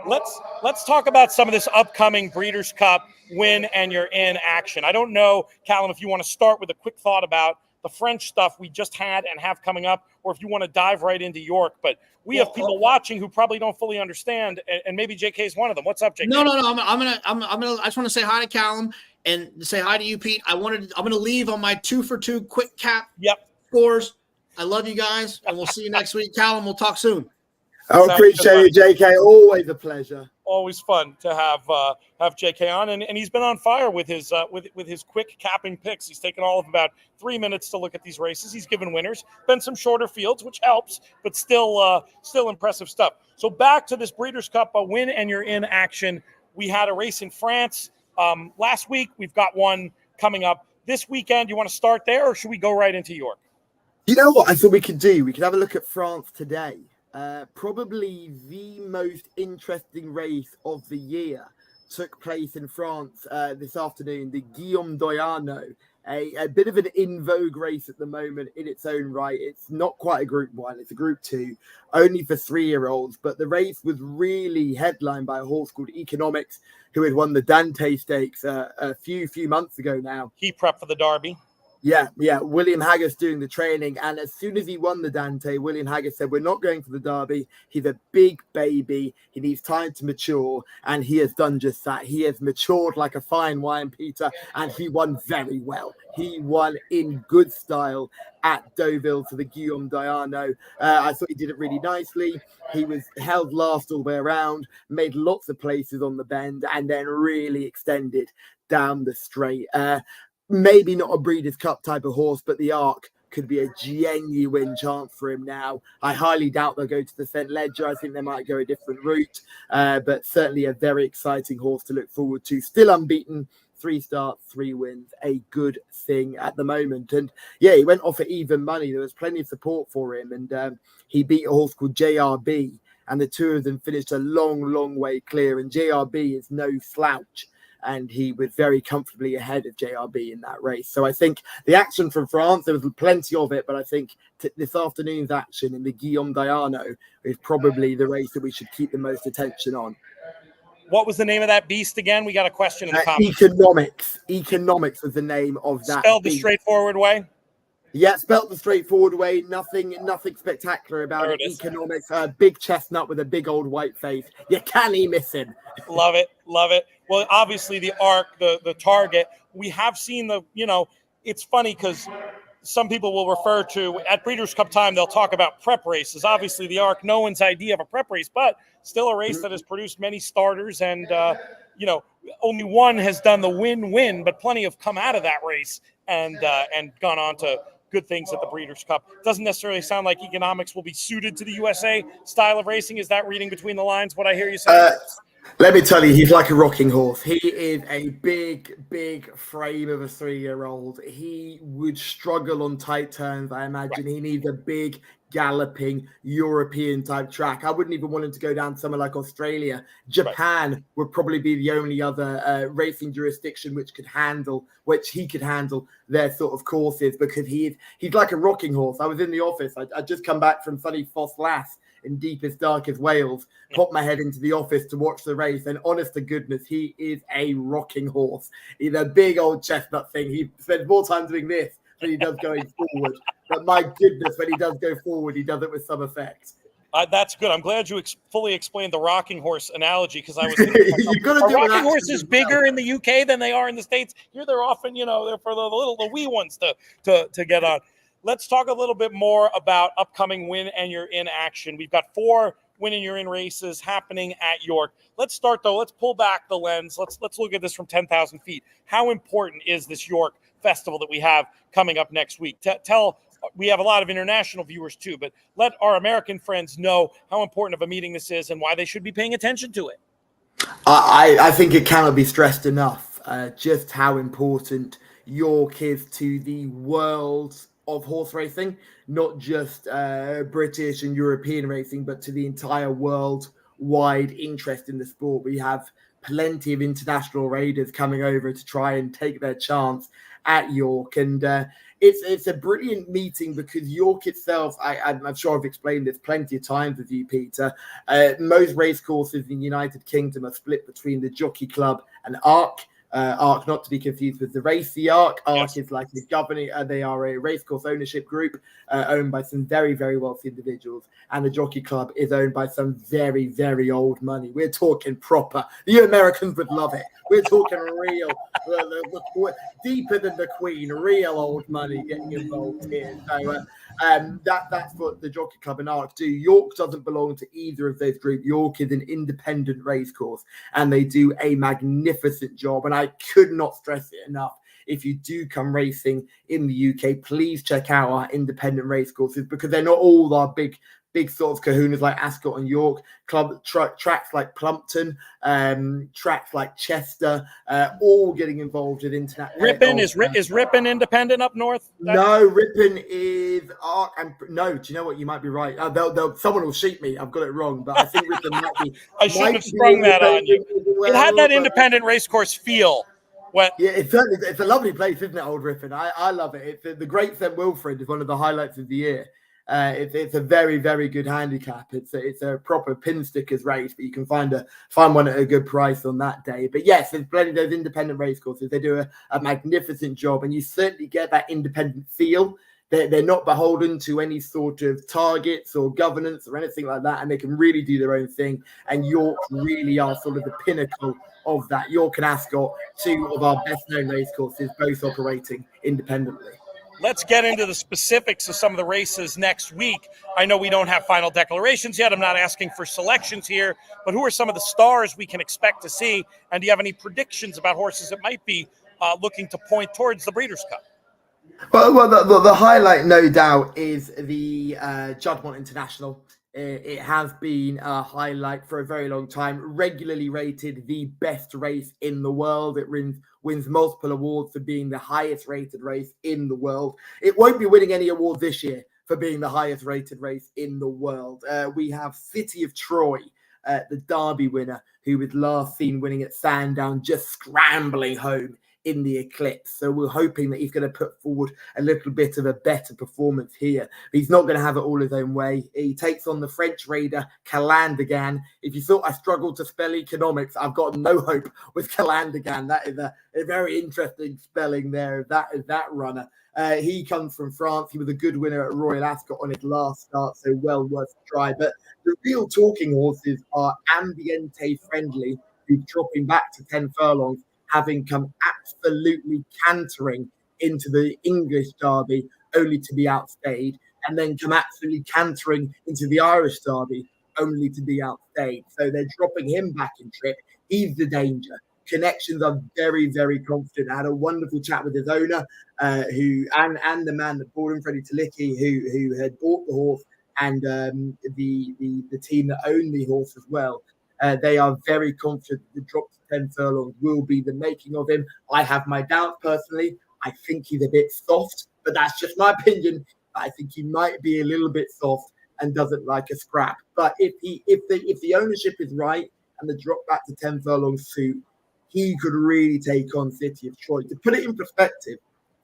Let's talk about some of this upcoming Breeders' Cup Win-and-You're-In action. I don't know, Callum, if you want to start with a quick thought about the French stuff we just had and have coming up, or if you want to dive right into York. But we have people watching who probably don't fully understand, and maybe JK is one of them. What's up, JK? No. I just want to say hi to Callum and say hi to you, Pete. I'm gonna leave on my 2 for 2 quick cap scores. I love you guys, and we'll see you next week. Callum, we'll talk soon. I appreciate it, JK. Always a pleasure. Always fun to have JK on, and he's been on fire with his with his quick capping picks. He's taken all of about 3 minutes to look at these races. He's given winners. Been some shorter fields, which helps, but still impressive stuff. So back to this Breeders' Cup Win-and-You're-In action. We had a race in France last week. We've got one coming up this weekend. You want to start there, or should we go right into York? You know what I thought we could do? We could have a look at France today. Probably the most interesting race of the year took place in France this afternoon, the Guillaume d'Oyarno, a bit of an in vogue race at the moment in its own right. It's not quite a Group 1, it's a Group 2, only for 3-year-olds, but the race was really headlined by a horse called Economics, who had won the Dante Stakes a few months ago now. He prepped for the Derby. Yeah. William Haggis doing the training. And as soon as he won the Dante, William Haggis said, we're not going for the Derby. He's a big baby. He needs time to mature. And he has done just that. He has matured like a fine wine, Peter. And he won very well. He won in good style at Deauville for the Guillaume d'Oyarno. I thought he did it really nicely. He was held last all the way around, made lots of places on the bend, and then really extended down the straight. Maybe not a Breeders' Cup type of horse, but the Arc could be a genuine chance for him now. I highly doubt they'll go to the St. Ledger. I think they might go a different route, but certainly a very exciting horse to look forward to. Still unbeaten, 3 starts, 3 wins, a good thing at the moment. And yeah, he went off at even money. There was plenty of support for him, and he beat a horse called JRB, and the two of them finished a long way clear. And JRB is no slouch, and he was very comfortably ahead of JRB in that race. So I think the action from France, there was plenty of it, but I think this afternoon's action in the Guillaume d'Oyarno is probably the race that we should keep the most attention on. What was the name of that beast again? We got a question in the comments. Economics was the name of that. Spelled the straightforward way? Yeah, spelt the straightforward way. Nothing spectacular about it. Economics, a big chestnut with a big old white face. You can't miss him. Love it. Well, obviously the Arc, the target, we have seen it's funny because some people will refer to, at Breeders' Cup time, they'll talk about prep races. Obviously the Arc, no one's idea of a prep race, but still a race that has produced many starters, and only one has done the win-win, but plenty have come out of that race and gone on to good things at the Breeders' Cup. Doesn't necessarily sound like Economics will be suited to the USA style of racing. Is that reading between the lines, what I hear you saying? Let me tell you, he's like a rocking horse. He is a big frame of a 3-year-old. He would struggle on tight turns, I imagine. Right. He needs a big, galloping, European-type track. I wouldn't even want him to go down somewhere like Australia. Japan would probably be the only other racing jurisdiction which he could handle their sort of courses, because he's like a rocking horse. I was in the office. I'd just come back from sunny Foss Lass in deepest, darkest Wales, popped my head into the office to watch the race, and honest to goodness, he is a rocking horse. He's a big old chestnut thing. He spends more time doing this than he does going forward. But my goodness, when he does go forward, he does it with some effect. That's good. I'm glad you fully explained the rocking horse analogy, because I was thinking rocking horses bigger in the UK than they are in the States. Here they're often, they're for the wee ones to get on. Let's talk a little bit more about upcoming Win-and-You're-In action. We've got 4 Win-and-You're-In races happening at York. Let's start, though. Let's pull back the lens. Let's look at this from 10,000 feet. How important is this York festival that we have coming up next week? We have a lot of international viewers, too, but let our American friends know how important of a meeting this is and why they should be paying attention to it. I think it cannot be stressed enough just how important York is to the world of horse racing, not just British and European racing, but to the entire worldwide interest in the sport. We have plenty of international raiders coming over to try and take their chance at York, and it's a brilliant meeting because York itself, I'm sure I've explained this plenty of times with you, Peter. Most race courses in the United Kingdom are split between the Jockey Club and Arc. Arc, not to be confused with the race. The Arc Yes. is like a governing. They are a racecourse ownership group owned by some very, very wealthy individuals, and the Jockey Club is owned by some very, very old money. We're talking proper. The Americans would love it. We're talking real, deeper than the Queen, real old money getting involved here. So that's what the Jockey Club and Arc do. York doesn't belong to either of those groups. York is an independent racecourse, and they do a magnificent job. And I could not stress it enough. If you do come racing in the UK, please check out our independent racecourses, because they're not all our big sort of kahunas like Ascot and York. Tracks like Plumpton, tracks like Chester, all getting involved in international. Ripon is Ripon independent up north? No, Ripon is Arc. And no, do you know what? You might be right. Someone will shoot me. I've got it wrong, but I think Ripon might be. I shouldn't have sprung that on you. It had that independent racecourse feel. Yeah, it's a lovely place, isn't it, Old Ripon? I love it. It's the Great St. Wilfrid is one of the highlights of the year. It's a very, very good handicap. It's a proper pin stickers race, but you can find one at a good price on that day. But yes, there's plenty of those independent race courses. They do a magnificent job, and you certainly get that independent feel. They're not beholden to any sort of targets or governance or anything like that, and they can really do their own thing. And York really are sort of the pinnacle of that. York and Ascot, two of our best-known race courses, both operating independently. Let's get into the specifics of some of the races next week. I know we don't have final declarations yet. I'm not asking for selections here, but who are some of the stars we can expect to see? And do you have any predictions about horses that might be looking to point towards the Breeders' Cup? Well, the highlight, no doubt, is the Juddmonte International. It has been a highlight for a very long time, regularly rated the best race in the world. It wins multiple awards for being the highest rated race in the world. It won't be winning any award this year for being the highest rated race in the world. We have City of Troy, the Derby winner, who was last seen winning at Sandown, just scrambling home in the Eclipse. So we're hoping that he's going to put forward a little bit of a better performance here. But he's not going to have it all his own way. He takes on the French raider Calandagan. If you thought I struggled to spell economics, I've got no hope with Calandagan. That is a very interesting spelling there. That is that runner. He comes from France. He was a good winner at Royal Ascot on his last start, so well worth a try. But the real talking horses are Ambiente Friendly, who's dropping back to 10 furlongs, having come absolutely cantering into the English Derby, only to be outstayed, and then come absolutely cantering into the Irish Derby, only to be outstayed. So they're dropping him back in trip. He's the danger. Connections are very, very confident. I had a wonderful chat with his owner, and the man that bought him, Freddie Talicki, who had bought the horse, and the team that owned the horse as well. They are very confident that the drop to 10 furlongs will be the making of him. I have my doubts personally. I think he's a bit soft, but that's just my opinion. I think he might be a little bit soft and doesn't like a scrap. But if the ownership is right and the drop back to 10 furlongs suit, he could really take on City of Troy. To put it in perspective,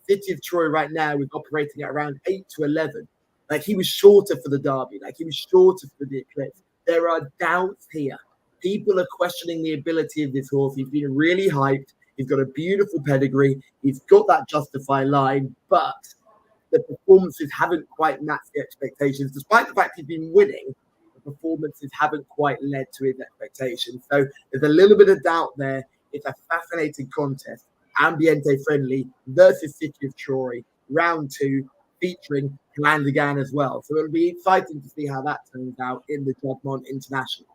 City of Troy right now is operating at around 8 to 11. Like, he was shorter for the Derby. Like, he was shorter for the Eclipse. There are doubts here. People are questioning the ability of this horse. He's been really hyped. He's got a beautiful pedigree. He's got that Justify line, but the performances haven't quite matched the expectations. Despite the fact he's been winning, the performances haven't quite led to his expectations. So there's a little bit of doubt there. It's a fascinating contest. Ambiente Friendly versus City of Troy, round 2, featuring Calandagan as well. So it'll be exciting to see how that turns out in the Juddmonte International.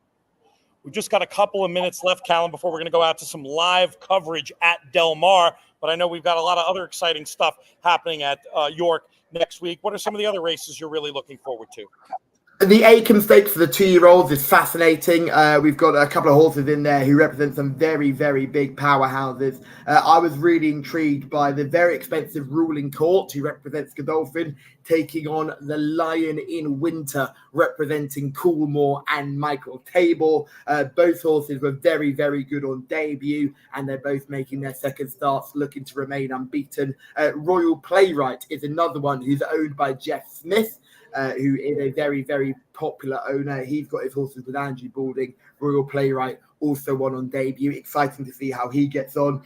We've just got a couple of minutes left, Callum, before we're going to go out to some live coverage at Del Mar. But I know we've got a lot of other exciting stuff happening at York next week. What are some of the other races you're really looking forward to? The Acomb Stakes for the 2-year-olds is fascinating. We've got a couple of horses in there who represent some very, very big powerhouses. I was really intrigued by the very expensive Ruling Court, who represents Godolphin, taking on the Lion in Winter, representing Coolmore and Michael Tabor. Both horses were very, very good on debut, and they're both making their second starts, looking to remain unbeaten. Royal Playwright is another one who's owned by Jeff Smith. who is a very, very popular owner. He's got his horses with Andrew Balding, Royal Playwright, also one on debut. Exciting to see how he gets on.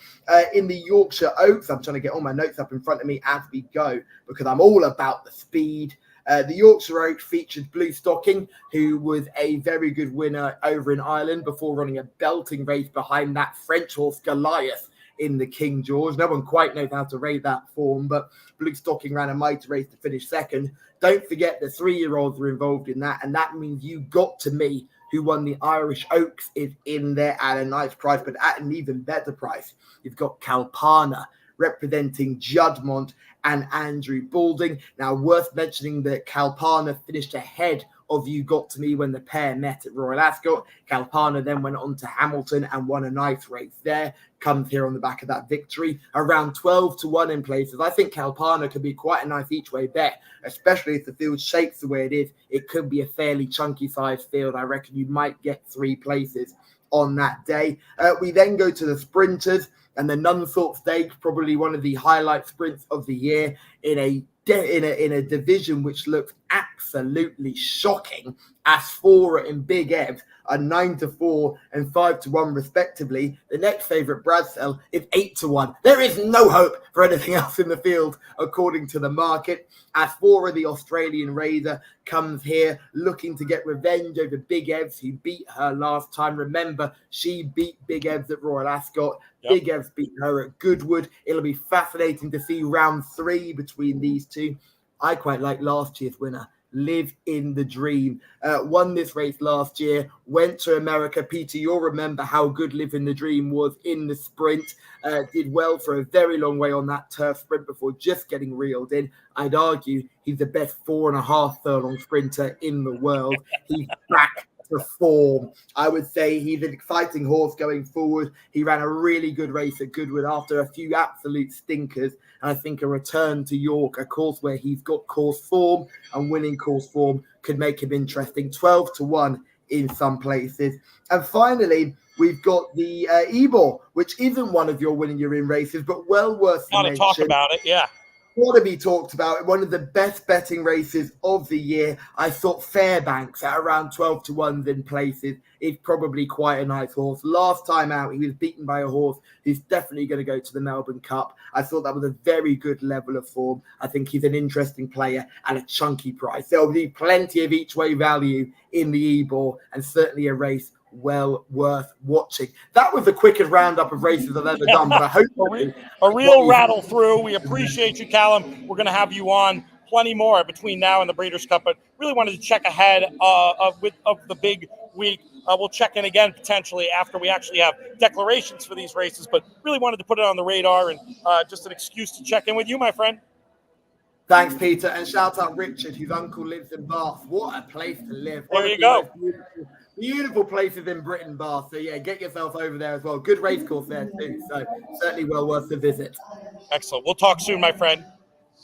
In the Yorkshire Oaks, I'm trying to get all my notes up in front of me as we go because I'm all about the speed. The Yorkshire Oaks featured Blue Stocking, who was a very good winner over in Ireland before running a belting race behind that French horse Goliath in the King George. No one quite knows how to rate that form, but Blue Stocking ran a mighty race to finish second. Don't forget the 3-year-olds were involved in that, and that means You Got To Me, who won the Irish Oaks, is in there at a nice price, but at an even better price. You've got Kalpana representing Juddmonte and Andrew Balding. Now, worth mentioning that Kalpana finished ahead of You Got To Me when the pair met at Royal Ascot. Kalpana then went on to Hamilton and won a nice race there. Comes here on the back of that victory. Around 12-1 in places. I think Kalpana could be quite a nice each-way bet, especially if the field shapes the way it is. It could be a fairly chunky-sized field. I reckon you might get 3 places on that day. We then go to the sprinters, and the Nunthorpe Stakes, probably one of the highlight sprints of the year in a division which looks absolutely shocking. Asphora and Big Ev are 9-4 and 5-1 respectively. The next favourite, Bradsell, is 8-1. There is no hope for anything else in the field, according to the market. Asphora, the Australian raider, comes here looking to get revenge over Big Evs, who beat her last time. Remember, she beat Big Evs at Royal Ascot. Yep. Big Evs beat her at Goodwood. It'll be fascinating to see round 3 between these two. I quite like last year's winner, Live in the Dream. Won this race last year, went to America. Peter, you'll remember how good Live in the Dream was in the sprint. Did well for a very long way on that turf sprint before just getting reeled in. I'd argue he's the best 4.5 furlong sprinter in the world. He's back to form. I would say he's an exciting horse going forward. He ran a really good race at Goodwood after a few absolute stinkers. And I think a return to York, a course where he's got course form and winning course form, could make him interesting. 12-1 in some places. And finally, we've got the Ebor, which isn't one of your Win-and-You're-In races, but well worth a mention. Talk about it, yeah. Want to be talked about. One of the best betting races of the year. I thought Fairbanks at around 12-1 in places is probably quite a nice horse. Last time out, he was beaten by a horse who's definitely going to go to the Melbourne Cup. I thought that was a very good level of form. I think he's an interesting player at a chunky price. There'll be plenty of each way value in the Ebor, and certainly a race well worth watching. That was the quickest roundup of races I've ever done, but I hope a real rattle through. We appreciate you, Callum. We're going to have you on plenty more between now and the Breeders' Cup, but really wanted to check ahead of the big week. We'll check in again potentially after we actually have declarations for these races, but really wanted to put it on the radar and just an excuse to check in with you, my friend. Thanks, Peter, and shout out Richard, whose uncle lives in Bath. What a place to live. There you go. Beautiful places in Britain, Bath. So, yeah, get yourself over there as well. Good race course there, too. So, certainly well worth the visit. Excellent. We'll talk soon, my friend.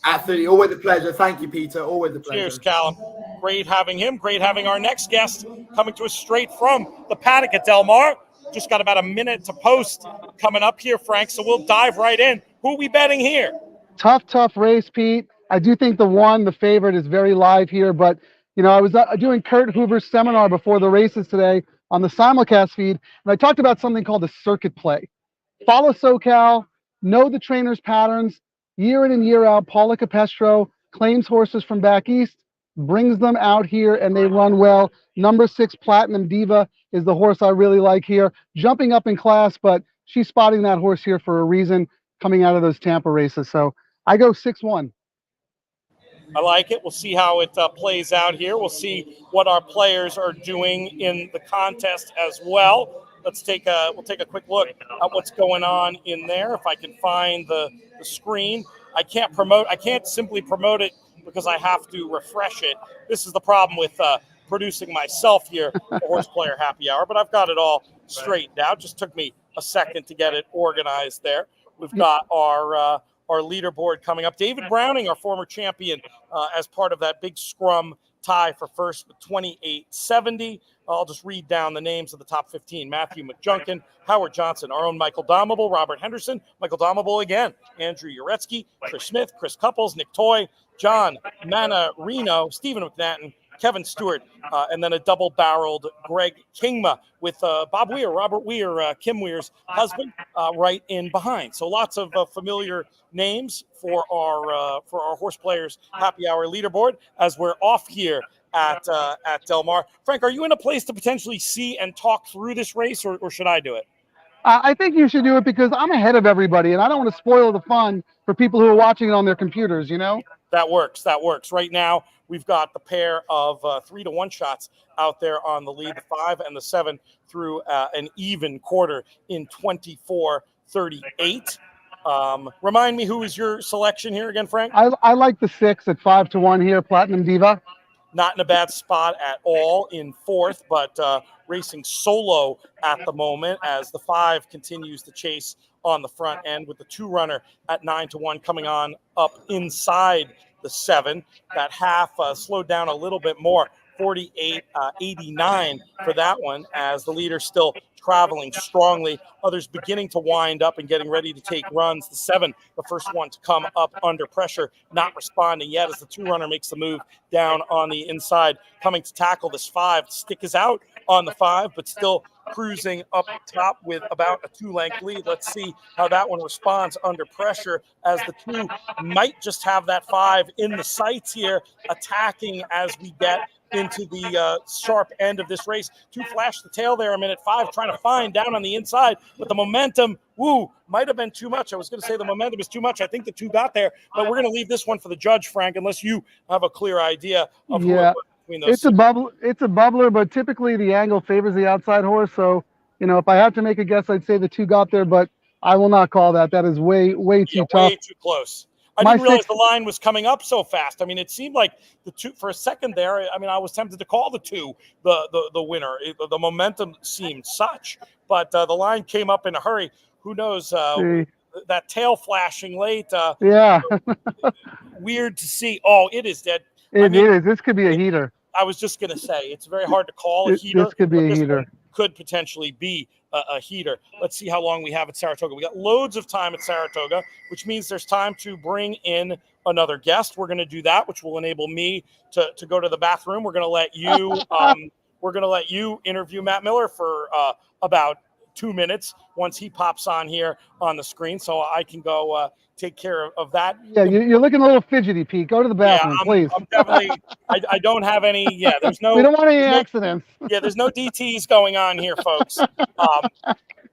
Absolutely. Always a pleasure. Thank you, Peter. Always a pleasure. Cheers, Callum. Great having him. Great having our next guest coming to us straight from the paddock at Del Mar. Just got about a minute to post coming up here, Frank. So, we'll dive right in. Who are we betting here? Tough race, Pete. I do think the favorite, is very live here, but you know, I was doing Kurt Hoover's seminar before the races today on the simulcast feed, and I talked about something called the circuit play. Follow SoCal, know the trainers' patterns, year in and year out. Paula Capestro claims horses from back east, brings them out here, and they run well. Number 6, Platinum Diva, is the horse I really like here. Jumping up in class, but she's spotting that horse here for a reason coming out of those Tampa races. So I go 6-1. I like it. We'll see how it plays out here. We'll see what our players are doing in the contest as well. We'll take a quick look at what's going on in there. If I can find the screen, I can't simply promote it because I have to refresh it. This is the problem with producing myself here at HorsePlayer Happy Hour, but I've got it all straightened out. Just took me a second to get it organized there. We've got our leaderboard coming up. David Browning, our former champion, as part of that big scrum tie for first with 28.70. I'll just read down the names of the top 15. Matthew McJunkin, Howard Johnson, our own Michael Domable, Robert Henderson, Michael Domable again, Andrew Uretsky, Chris Smith, Chris Couples, Nick Toy, John Manarino, Stephen McNatten, Kevin Stewart, and then a double-barreled Greg Kingma with Bob Weir, Robert Weir, Kim Weir's husband, right in behind. So lots of familiar names for our Horse Players Happy Hour leaderboard as we're off here at Del Mar. Frank, are you in a place to potentially see and talk through this race, or should I do it? I think you should do it because I'm ahead of everybody, and I don't want to spoil the fun for people who are watching it on their computers, you know? That works. Right now, we've got the pair of 3-to-1 shots out there on the lead, the 5 and the 7 through an even quarter in 24:38. Remind me, who is your selection here again, Frank? I like the 6 at 5-to-1 here, Platinum Diva. Not in a bad spot at all in 4th, but racing solo at the moment as the 5 continues to chase on the front end with the 2-runner at 9-to-1 coming on up inside the 7. That half slowed down a little bit more, 48.89 for that one, as the leader still traveling strongly. Others beginning to wind up and getting ready to take runs. The 7, the first one to come up under pressure, not responding yet as the 2-runner makes the move down on the inside, coming to tackle this 5. Stick is out on the 5, but still cruising up top with about a 2-length lead. Let's see how that one responds under pressure, as the 2 might just have that 5 in the sights here, attacking as we get into the sharp end of this race. 2 flashed the tail there a minute. 5 trying to find down on the inside, but the momentum, might have been too much. I was going to say the momentum is too much. I think the 2 got there, but we're going to leave this one for the judge, Frank, unless you have a clear idea of who it was between those. It's a bubbler, but typically the angle favors the outside horse. So, if I had to make a guess, I'd say the 2 got there, but I will not call that. That is way too tough. Way too close. I didn't realize the line was coming up so fast. I mean, it seemed like the 2 for a second there. I mean, I was tempted to call the 2 the winner. The momentum seemed such, but the line came up in a hurry. Who knows? That tail flashing late. Weird to see. Oh, it is dead. It is. This could be a heater. I was just going to say, it's very hard to call a heater. This could be a heater. Could potentially be a heater. Let's see how long we have at Saratoga. We got loads of time at Saratoga, which means there's time to bring in another guest. We're going to do that, which will enable me to go to the bathroom. We're going to let you interview Matt Miller for about 2 minutes once he pops on here on the screen, so I can go take care of that. Yeah, you're looking a little fidgety, Pete. Go to the bathroom, please. I'm definitely. I don't have any. Yeah, there's no. We don't want any accidents. Yeah, there's no DTs going on here, folks.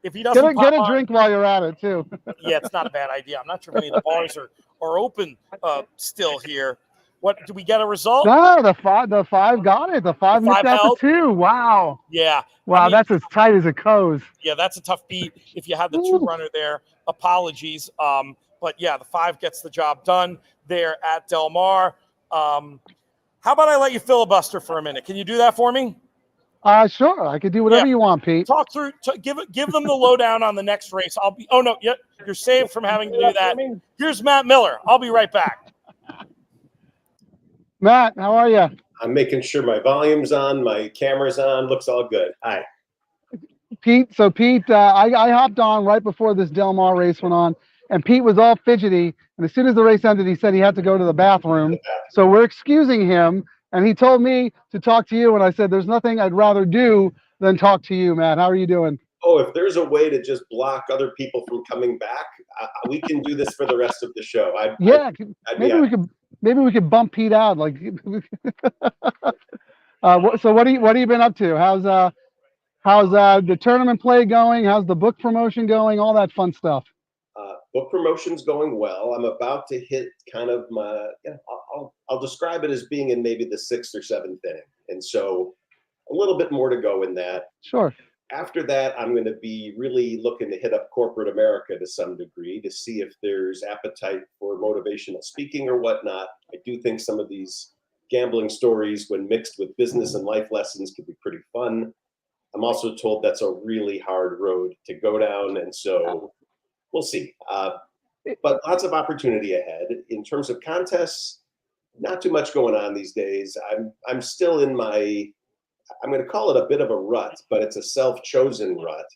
If he doesn't get a drink while you're at it too. Yeah, it's not a bad idea. I'm not sure if any of the bars are open still here. What, do we get a result? No, the 5 got it. The 5 missed out the 2. Wow. Yeah. Wow, I mean, that's as tight as it goes. Yeah, that's a tough beat. If you had the 2-runner there, apologies. But yeah, the 5 gets the job done there at Del Mar. How about I let you filibuster for a minute? Can you do that for me? Sure. I could do whatever you want, Pete. Talk through. Give them the lowdown on the next race. Oh no, you're saved from having to do that. Here's Matt Miller. I'll be right back. Matt, how are you? I'm making sure my volume's on, my camera's on. Looks all good. Hi. Pete, I hopped on right before this Del Mar race went on, and Pete was all fidgety. And as soon as the race ended, he said he had to go to the bathroom. So we're excusing him, and he told me to talk to you, and I said, there's nothing I'd rather do than talk to you, Matt. How are you doing? Oh, if there's a way to just block other people from coming back, we can do this for the rest of the show. Maybe we could bump Pete out. So what have you been up to? How's the tournament play going? How's the book promotion going? All that fun stuff. Book promotion's going well. I'm about to hit kind of my, I'll describe it as being in maybe the 6th or 7th inning. And so a little bit more to go in that. Sure. After that, I'm going to be really looking to hit up corporate America to some degree to see if there's appetite for motivational speaking or whatnot. I do think some of these gambling stories, when mixed with business and life lessons, can be pretty fun. I'm also told that's a really hard road to go down, and so we'll see. But lots of opportunity ahead. In terms of contests, not too much going on these days. I'm still in my I'm going to call it a bit of a rut, but it's a self-chosen rut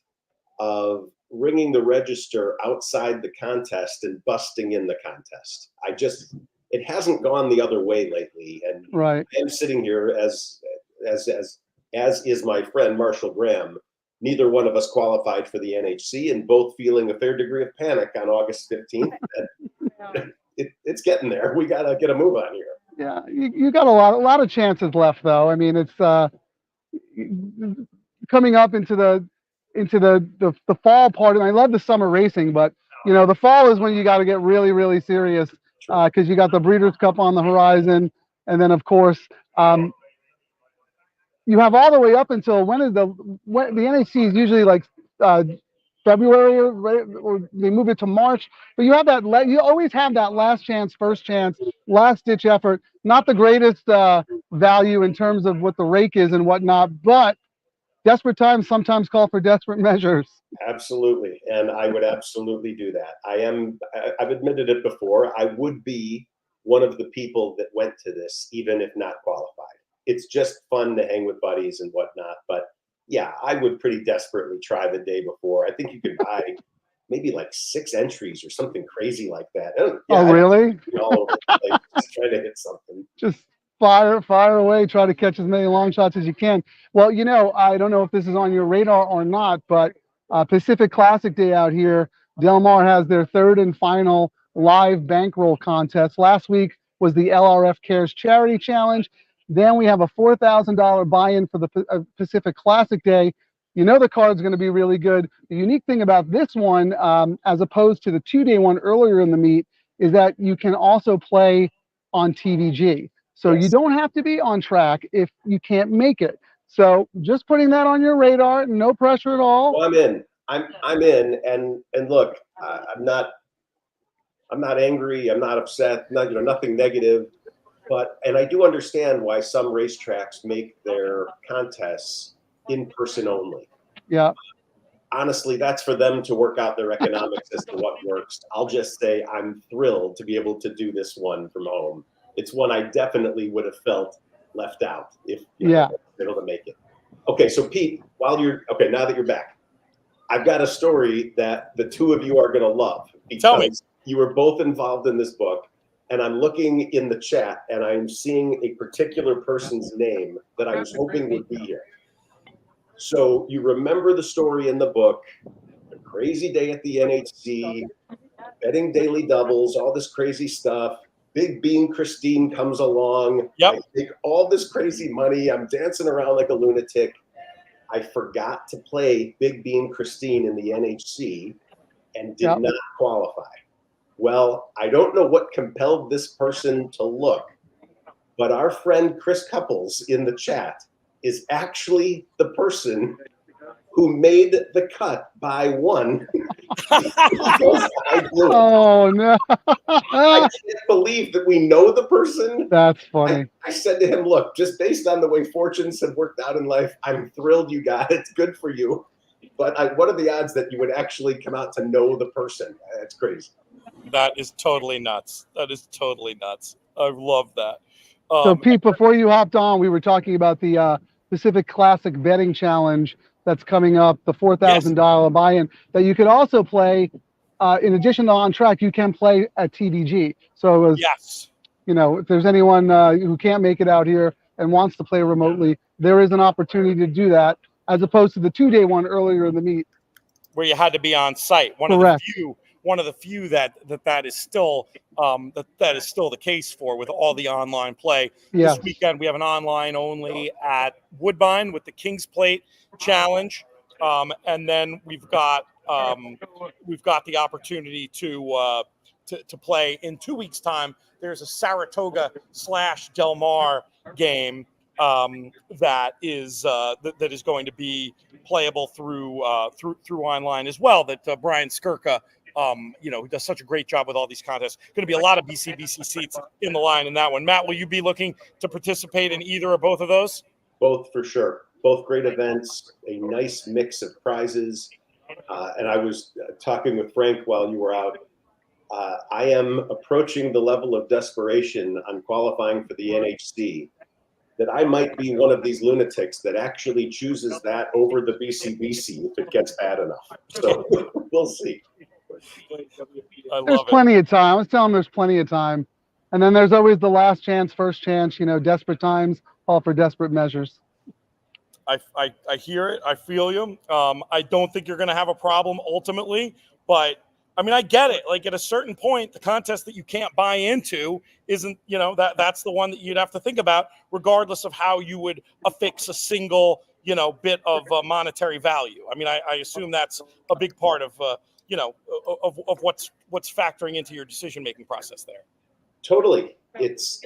of ringing the register outside the contest and busting in the contest. It hasn't gone the other way lately. And Right. I'm sitting here as is my friend Marshall Graham. Neither one of us qualified for the NHC, and both feeling a fair degree of panic on August 15th. It's getting there. We got to get a move on here. Yeah, you got a lot of chances left, though. I mean, it's coming up into the fall part, and I love the summer racing, but the fall is when you got to get really, really serious, because you got the Breeders' Cup on the horizon, and then of course you have all the way up until when the NHC is usually like February, or they move it to March, but you have that. You always have that last chance, first chance, last ditch effort. Not the greatest value in terms of what the rake is and whatnot, but desperate times sometimes call for desperate measures. Absolutely, and I would absolutely do that. I've admitted it before. I would be one of the people that went to this, even if not qualified. It's just fun to hang with buddies and whatnot, but yeah, I would pretty desperately try the day before. I think you could buy maybe like 6 entries or something crazy like that. Oh, really? All over the place, just trying to hit something. Just fire away. Try to catch as many long shots as you can. Well, I don't know if this is on your radar or not, but Pacific Classic Day out here, Del Mar has their 3rd and final live bankroll contest. Last week was the LRF Cares Charity Challenge. Then we have a $4,000 buy-in for the Pacific Classic Day. The card's going to be really good. The unique thing about this one, as opposed to the 2-day one earlier in the meet, is that you can also play on TVG. So Yes. You don't have to be on track if you can't make it. So just putting that on your radar, no pressure at all. Well, I'm in. I'm in. And look, I'm not angry. I'm not upset. Nothing negative. And I do understand why some racetracks make their contests in person only. Yeah. Honestly, that's for them to work out their economics as to what works. I'll just say I'm thrilled to be able to do this one from home. It's one I definitely would have felt left out if able to make it. Okay, so Pete, now that you're back, I've got a story that the two of you are going to love, because you were both involved in this book. And I'm looking in the chat, and I'm seeing a particular person's name that I was hoping would be here. So you remember the story in the book, a crazy day at the NHC, betting daily doubles, all this crazy stuff. Big Bean Christine comes along. Yep. I take all this crazy money. I'm dancing around like a lunatic. I forgot to play Big Bean Christine in the NHC and did not qualify. Well, I don't know what compelled this person to look, but our friend Chris Couples in the chat is actually the person who made the cut by 1. Oh, no. I can't believe that we know the person. That's funny. I said to him, look, just based on the way fortunes have worked out in life, I'm thrilled you got it. It's good for you. But what are the odds that you would actually come out to know the person? That's crazy. That is totally nuts. I love that. So, Pete, before you hopped on, we were talking about the Pacific Classic Betting Challenge that's coming up, the $4,000 buy-in, that you could also play, in addition to on track, you can play at TVG. So, it was, if there's anyone who can't make it out here and wants to play remotely, there is an opportunity to do that, as opposed to the 2-day one earlier in the meet, where you had to be on site. One of the few that is still that is still the case for, with all the online play. Yes. This weekend we have an online only at Woodbine with the King's Plate Challenge, and then we've got the opportunity to play in 2 weeks' time. There's a Saratoga / Del Mar game that is going to be playable through online as well. That Brian Skirka, who does such a great job with all these contests. Going to be a lot of BCBC seats in the line in that one. Matt, will you be looking to participate in either or both of those? Both, for sure. Both great events, a nice mix of prizes. And I was talking with Frank while you were out. I am approaching the level of desperation on qualifying for the NHC that I might be one of these lunatics that actually chooses that over the BCBC if it gets bad enough. So we'll see. There's plenty of time. I was telling them there's plenty of time. And then there's always the last chance, first chance, desperate times call for desperate measures. I hear it. I feel you. I don't think you're going to have a problem ultimately, but I mean, I get it. Like at a certain point, the contest that you can't buy into isn't, that's the one that you'd have to think about, regardless of how you would affix a single, bit of monetary value. I mean, I assume that's a big part of, of what's factoring into your decision-making process there. Totally. It's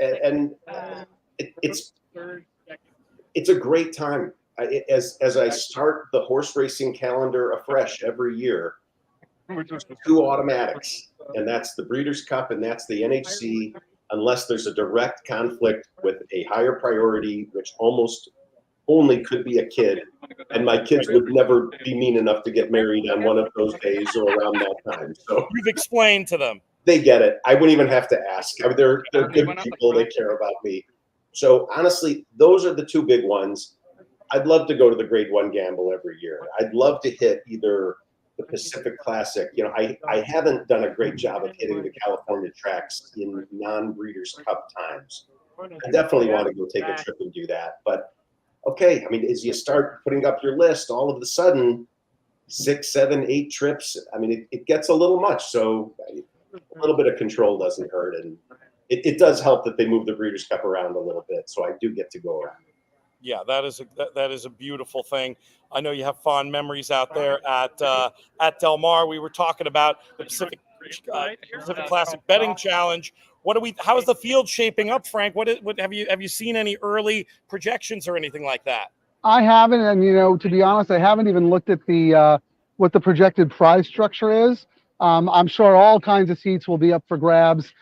a great time. As I start the horse racing calendar afresh every year, 2 automatics, and that's the Breeders' Cup and that's the NHC, unless there's a direct conflict with a higher priority, which almost only could be a kid. And my kids would never be mean enough to get married on one of those days or around that time. So you've explained to them. They get it. I wouldn't even have to ask. I mean, they're good people. They care about me. So honestly, those are the 2 big ones. I'd love to go to the Grade 1 Gamble every year. I'd love to hit either the Pacific Classic. I haven't done a great job of hitting the California tracks in non-Breeders' Cup times. I definitely want to go take a trip and do that. But okay, I mean, as you start putting up your list, all of a sudden, 6, 7, 8 trips. I mean, it gets a little much. So a little bit of control doesn't hurt, and it does help that they move the Breeders' Cup around a little bit, so I do get to go around. Yeah, that is a beautiful thing. I know you have fond memories out there at Del Mar. We were talking about the Pacific Classic Betting Challenge. How is the field shaping up, Frank? What have you seen any early projections or anything like that? I haven't, and to be honest, I haven't even looked at the what the projected prize structure is. I'm sure all kinds of seats will be up for grabs.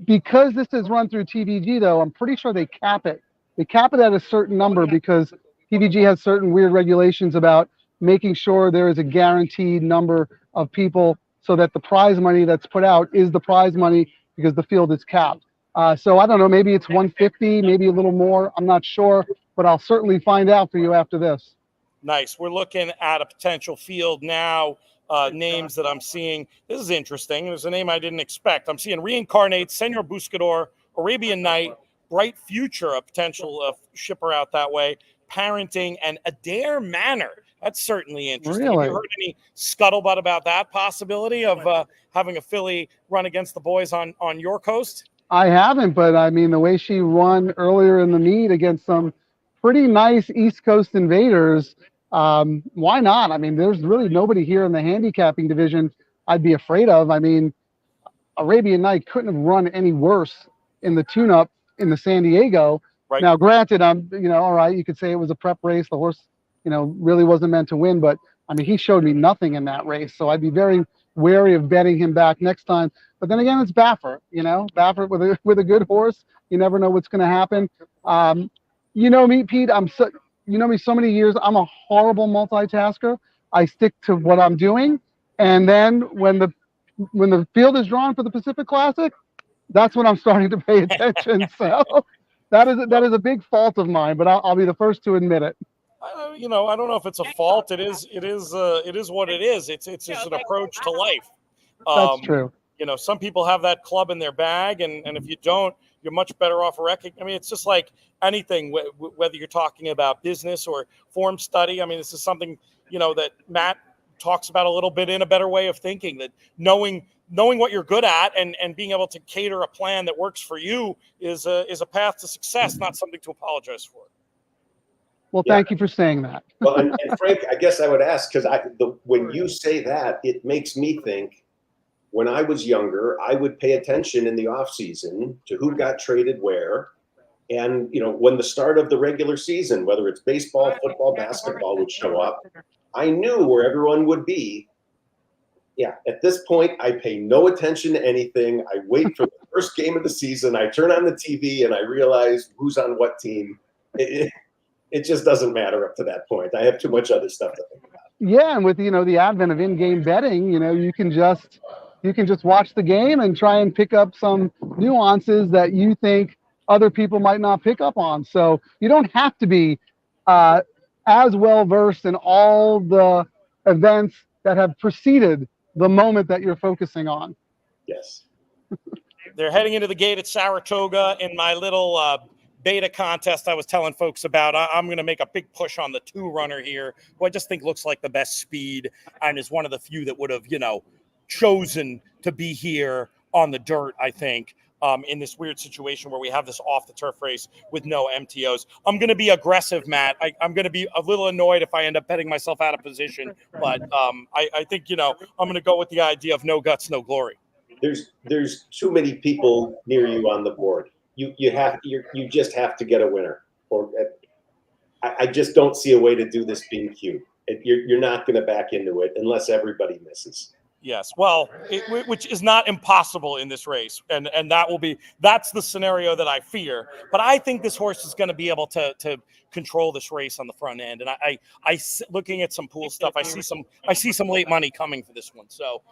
Because this is run through TVG, though, I'm pretty sure they cap it. They cap it at a certain number because TVG has certain weird regulations about making sure there is a guaranteed number of people so that the prize money that's put out is the prize money because the field is capped. So I don't know, maybe it's 150, maybe a little more. I'm not sure, but I'll certainly find out for you after this. Nice. We're looking at a potential field now. Names that I'm seeing. This is interesting. There's a name I didn't expect. I'm seeing Reincarnate, Senor Buscador, Arabian Night, Bright Future, a potential shipper out that way, Parenting, and Adair Manor. That's certainly interesting. Really? Have you heard any scuttlebutt about that possibility of having a filly run against the boys on your coast? I haven't, but I mean, the way she won earlier in the meet against some pretty nice East Coast invaders, why not? I mean, there's really nobody here in the handicapping division I'd be afraid of. I mean, Arabian Night couldn't have run any worse in the tune-up in the San Diego. Right. Now, granted, all right, you could say it was a prep race. The horse, really wasn't meant to win, but I mean, he showed me nothing in that race. So I'd be very wary of betting him back next time. But then again, it's Baffert, Baffert with a good horse. You never know what's going to happen. Me, Pete, you know me so many years, I'm a horrible multitasker. I stick to what I'm doing. And then when the field is drawn for the Pacific Classic, that's when I'm starting to pay attention. So that is a big fault of mine, but I'll be the first to admit it. I don't know if it's a fault. It is what it is. It's just an approach to life. That's true. Some people have that club in their bag, and if you don't, you're much better off I mean, it's just like anything, whether you're talking about business or form study. I mean, this is something, that Matt talks about a little bit in A Better Way of Thinking, that knowing what you're good at and being able to cater a plan that works for you is a path to success, not something to apologize for. Well, thank you for saying that. Well, and Frank, I guess I would ask, because when you say that, it makes me think, when I was younger, I would pay attention in the off season to who got traded where. And, when the start of the regular season, whether it's baseball, football, basketball would show up, I knew where everyone would be. Yeah, at this point, I pay no attention to anything. I wait for the first game of the season. I turn on the TV and I realize who's on what team. It just doesn't matter up to that point. I have too much other stuff to think about. Yeah, and with the advent of in-game betting, you can just watch the game and try and pick up some nuances that you think other people might not pick up on. So you don't have to be as well versed in all the events that have preceded the moment that you're focusing on. Yes. They're heading into the gate at Saratoga. In my little beta contest I was telling folks about, I'm going to make a big push on the 2-runner here, who I just think looks like the best speed and is one of the few that would have, chosen to be here on the dirt, I think, in this weird situation where we have this off-the-turf race with no MTOs. I'm going to be aggressive, Matt. I'm going to be a little annoyed if I end up betting myself out of position, but I think, I'm going to go with the idea of no guts, no glory. There's too many people near you on the board. You just have to get a winner. Or I just don't see a way to do this being cute. You're not going to back into it unless everybody misses. Yes, well, which is not impossible in this race, and that's the scenario that I fear. But I think this horse is going to be able to control this race on the front end. And I looking at some pool stuff, I see some late money coming for this one. So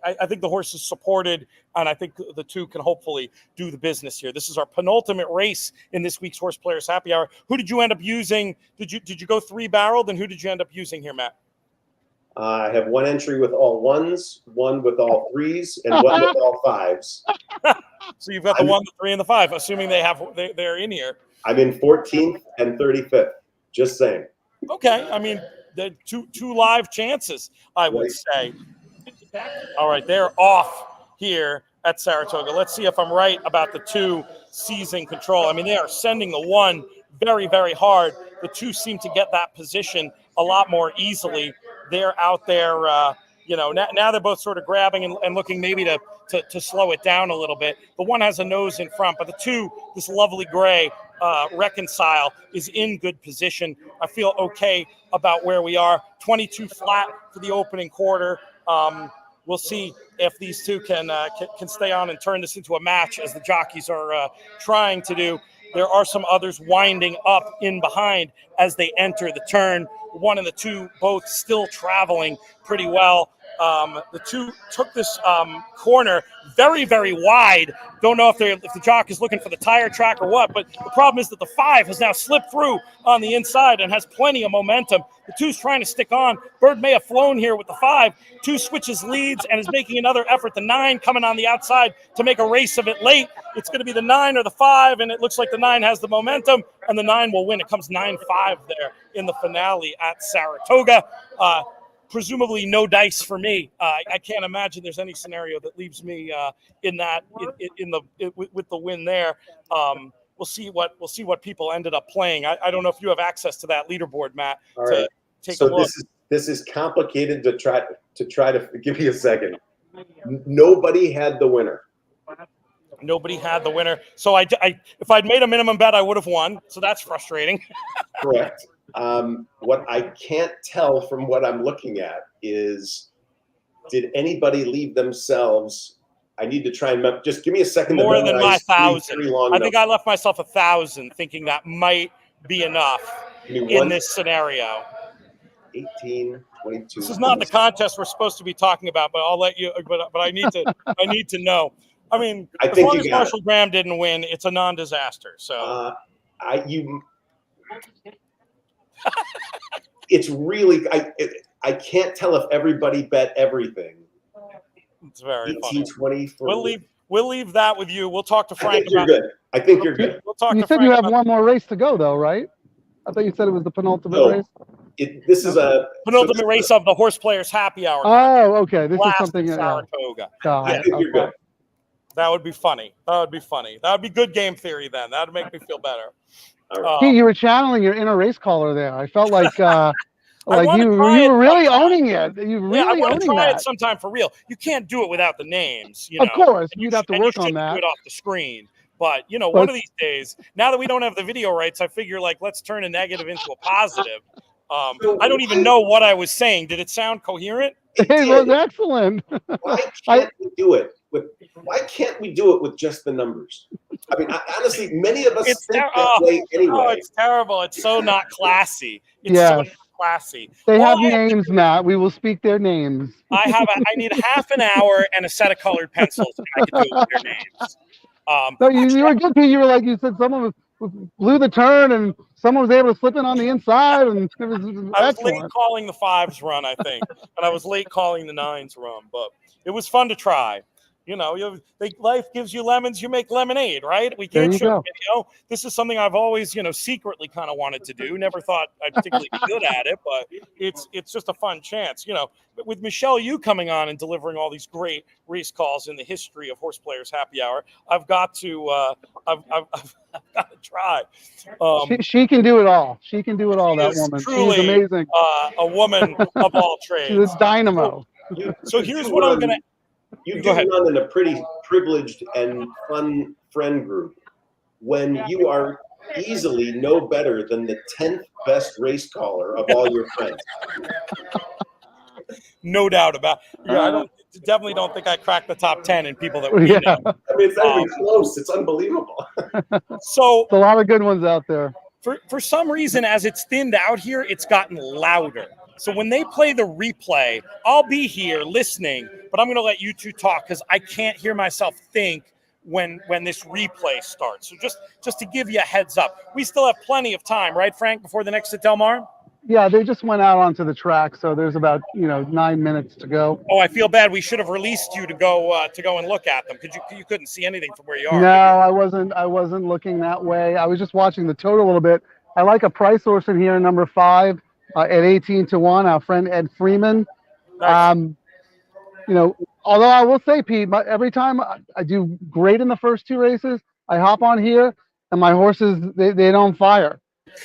I think the horse is supported, and I think the 2 can hopefully do the business here. This is our penultimate race in this week's Horse Players Happy Hour. Who did you end up using? Did you go 3-barreled, and who did you end up using here, Matt? I have 1 entry with all 1s, 1 with all 3s, and 1 with all 5s. So you've got the 1, the 3, and the 5, assuming they're in here. I'm in 14th and 35th. Just saying. Okay, I mean, the two live chances, I would say. All right, they're off here at Saratoga. Let's see if I'm right about the 2 seizing control. I mean, they are sending the 1 very, very hard. The 2 seem to get that position a lot more easily. They're out there, now they're both sort of grabbing and looking maybe to slow it down a little bit. The 1 has a nose in front, but the 2, this lovely gray, Reconcile, is in good position. I feel okay about where we are. 22 flat for the opening quarter. We'll see if these 2 can stay on and turn this into a match, as the jockeys are trying to do. There are some others winding up in behind as they enter the turn. 1 and the 2 both still traveling pretty well. The 2 took this corner very, very wide. Don't know if the jock is looking for the tire track or what, but the problem is that the 5 has now slipped through on the inside and has plenty of momentum. The 2's trying to stick on. Bird may have flown here with the 5. 2 switches leads and is making another effort. The 9 coming on the outside to make a race of it late. It's going to be the 9 or the 5, and it looks like the 9 has the momentum, and the 9 will win. It comes 9-5 there in the finale at Saratoga. Presumably no dice for me. I can't imagine there's any scenario that leaves me with the win there. We'll see what people ended up playing. I don't know if you have access to that leaderboard, Matt. All right. Take a look. This is complicated to try to give me a second. Nobody had the winner. Nobody had the winner. So if I'd made a minimum bet, I would have won. So that's frustrating. Correct. What I can't tell from what I'm looking at is, did anybody leave themselves? I need to try and just give me a second. More than my 1,000. I think I left myself 1,000, thinking that might be enough in this scenario. 18, 22. This is not the contest we're supposed to be talking about, but I'll let you. But I need to know. I mean, as long as Marshall Graham didn't win, it's a non-disaster. So it's really I can't tell if everybody bet everything. It's very 18, funny. 20. We'll leave that with you. We'll talk to Frank. I think you're good. We'll talk you to said Frank you have one more race to go, though, right? I thought you said it was the penultimate race. This is a penultimate race of the Horse Players Happy Hour. Oh, okay. This is something. Saratoga. I think you're good. That would be funny. That would be good game theory then. That would make me feel better. Right. You were channeling your inner race caller there. I felt like you were really owning it. You really I want to try that. it sometime for real. You can't do it without the names. Of course, you'd have to work on that. Do it off the screen. But one of these days, now that we don't have the video rights, I figure let's turn a negative into a positive. I don't even know what I was saying. Did it sound coherent? It was excellent. Why can't we do it? Why can't we do it with just the numbers? I mean, honestly, many of us think that way anyway. Oh, it's terrible. It's so not classy. It's so not classy. They have names, Matt. We will speak their names. I need half an hour and a set of colored pencils, and I can do it with their names. No, you were good, Pete. You were like, you said someone blew the turn and someone was able to slip in on the inside, and it was I was late excellent. calling the 5s run, I think, and I was late calling the 9s run, but it was fun to try. Life gives you lemons, you make lemonade, right? We There can't you show go. video. This is something I've always, secretly kind of wanted to do. Never thought I'd particularly be good at it, but it's just a fun chance. But with Michelle, you coming on and delivering all these great race calls in the history of HorsePlayers Happy Hour, I've got to I've got to try. She can do it all. She can do it all. That Is woman. truly She's amazing. a woman of all She's trades. a dynamo. So here's what I'm gonna. You Go do ahead. run in a pretty privileged and fun friend group when you are easily no better than the 10th best race caller of all your friends. No doubt about. I definitely don't think I cracked the top 10 in people that we Yeah, know. I mean, it's not even close. It's unbelievable. So a lot of good ones out there. for some reason, as it's thinned out here, it's gotten louder. So when they play the replay, I'll be here listening, but I'm going to let you two talk because I can't hear myself think when this replay starts. So just to give you a heads up, we still have plenty of time, right, Frank, before the next at Del Mar? Yeah, they just went out onto the track, so there's about 9 minutes to go. Oh, I feel bad. We should have released you to go and look at them because you couldn't see anything from where you are. No, I wasn't looking that way. I was just watching the total a little bit. I like a price horse in here, number 5 at 18-1. Our friend Ed Freeman. Nice. Although I will say, Pete, every time I do great in the first 2 races, I hop on here and my horses they don't fire.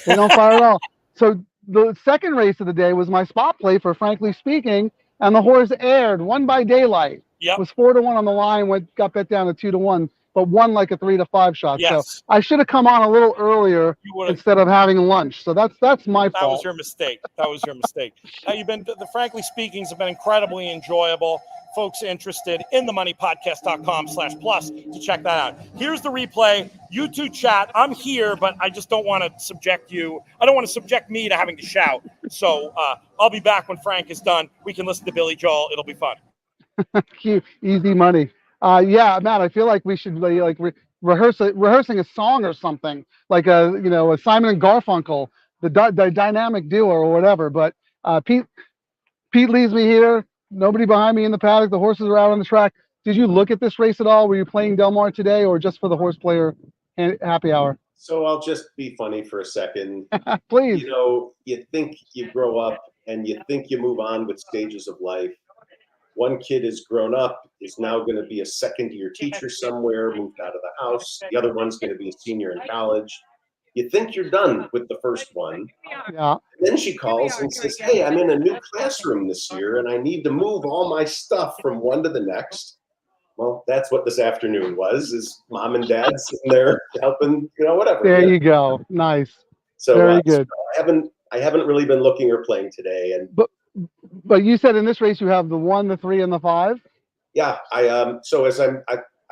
They don't fire at all. So the second race of the day was my spot play for Frankly Speaking, and the horse aired, won by daylight. Yep. Was 4-1 on the line, got bet down to 2-1, but won like a 3-5 shot. Yes. So I should have come on a little earlier instead of having lunch. So that's my fault. That was your mistake. The Frankly Speakings have been incredibly enjoyable. Folks interested in themoneypodcast.com/plus to check that out. Here's the replay. You two chat. I'm here, but I just don't want to subject you. I don't want to subject me to having to shout. So I'll be back when Frank is done. We can listen to Billy Joel. It'll be fun. Cute. Easy money. Yeah, Matt, I feel like we should rehearsing a song or something, like a Simon and Garfunkel, the dynamic duo or whatever. But Pete leaves me here. Nobody behind me in the paddock. The horses are out on the track. Did you look at this race at all? Were you playing Del Mar today, or just for the Horse Player Happy Hour? So I'll just be funny for a second. Please. You think you grow up and you think you move on with stages of life. One kid is grown up, is now going to be a second-year teacher somewhere, moved out of the house. The other one's going to be a senior in college. You think you're done with the first one. Yeah. And then she calls and says, hey, I'm in a new classroom this year, and I need to move all my stuff from one to the next. Well, that's what this afternoon was, is mom and dad sitting there helping, whatever. There you go. Nice. So, very good. So I haven't really been looking or playing today. But you said in this race you have the 1, the 3, and the 5? Yeah. So as I'm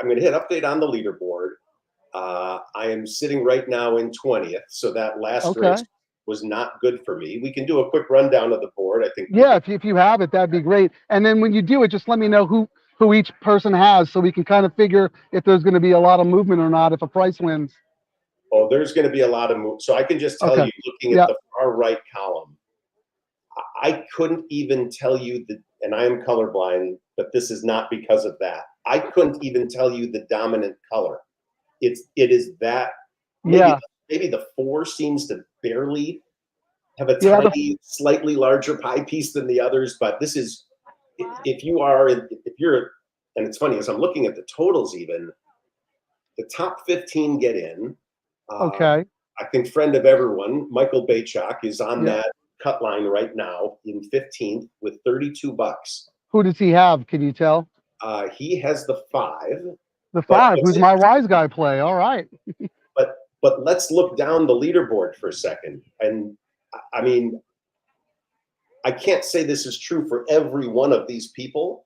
going to hit update on the leaderboard. I am sitting right now in 20th. So that last race was not good for me. We can do a quick rundown of the board, I think. Yeah, if you have it, that'd be great. And then when you do it, just let me know who each person has, so we can kind of figure if there's going to be a lot of movement or not if a price wins. Oh, there's going to be a lot of movement. So I can just tell you, looking at the far right column, I couldn't even tell you and I am colorblind, but this is not because of that. I couldn't even tell you the dominant color. It is that. Maybe the 4 seems to barely have a tiny, slightly larger pie piece than the others. But this is, if you're, and it's funny, as I'm looking at the totals, even the top 15 get in. I think friend of everyone, Michael Baychuk, is on that cut line right now in 15th with $32. Who does he have? Can you tell? He has the 5. The 5, who's my wise guy play. All right. But let's look down the leaderboard for a second. And I mean, I can't say this is true for every one of these people,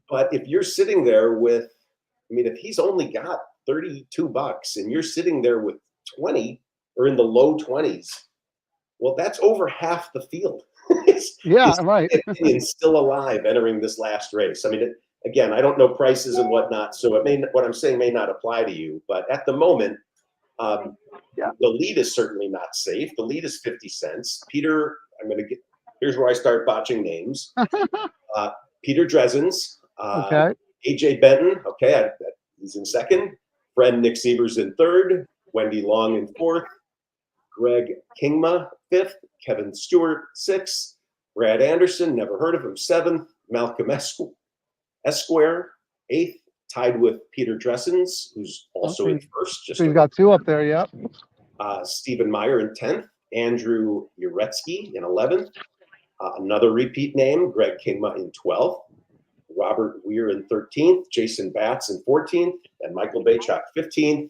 but if you're sitting there with, if he's only got $32 and you're sitting there with 20 or in the low 20s, well, that's over half the field. Right. Opinion still alive entering this last race. again, I don't know prices and whatnot, so what I'm saying may not apply to you. But at the moment, the lead is certainly not safe. The lead is 50 cents. Peter, here's where I start botching names. Peter Dresens, Okay. AJ Benton, okay, he's in second. Friend Nick Sievers in third. Wendy Long in fourth. Greg Kingma fifth. Kevin Stewart sixth. Brad Anderson, never heard of him, seventh. Malcolm Esquire eighth, tied with Peter Dresens, who's also in first. So he's got two up there, yep. Stephen Meyer in 10th. Andrew Uretsky in 11th. Another repeat name, Greg Kingma in 12th. Robert Weir in 13th. Jason Batts in 14th. And Michael Baychuk 15th.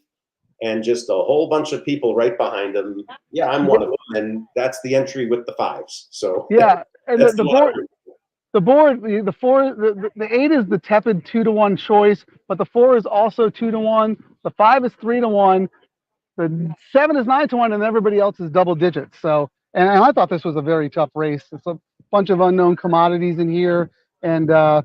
And just a whole bunch of people right behind him. Yeah, I'm one of them. And that's the entry with the fives. So yeah, and the board, the 8 is the tepid 2-to-1 choice, but the 4 is also 2-to-1. The 5 is 3-to-1. The 7 is 9-to-1, and everybody else is double digits. So, and I thought this was a very tough race. It's a bunch of unknown commodities in here, and I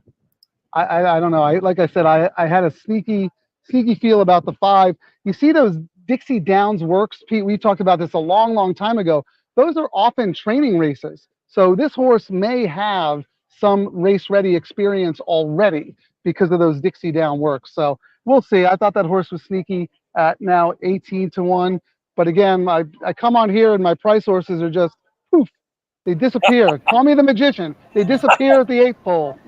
don't know. Like I said, I had a sneaky feel about the 5. You see those Dixie Downs works, Pete? We talked about this a long time ago. Those are often training races. So this horse may have some race-ready experience already because of those Dixie Down works. So we'll see. I thought that horse was sneaky at now 18-to-1. But again, I come on here and my price horses are just, poof, they disappear. Call me the magician. They disappear at the 8th pole.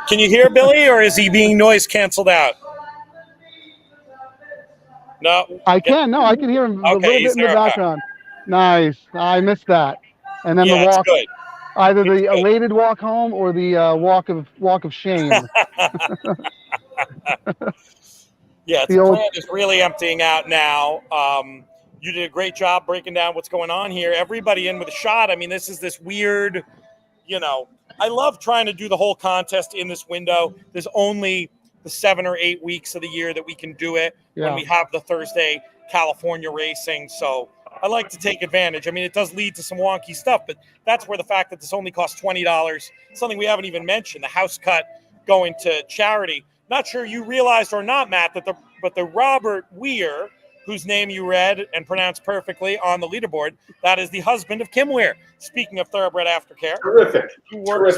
Can you hear Billy, or is he being noise canceled out? No. I can. No, I can hear him a little bit in the background. Nice. I missed that. And then the walk, good. either the elated walk home or the walk of shame. Yeah, the plant is really emptying out now. You did a great job breaking down what's going on here. Everybody in with a shot. I mean, this is this weird, I love trying to do the whole contest in this window. There's only the 7 or 8 weeks of the year that we can do it when we have the Thursday California racing. So I like to take advantage. I mean, it does lead to some wonky stuff, but that's where the fact that this only costs $20, something we haven't even mentioned, the house cut going to charity. Not sure you realized or not, Matt, that the Robert Weir, whose name you read and pronounced perfectly on the leaderboard, that is the husband of Kim Weir. Speaking of Thoroughbred Aftercare. Terrific.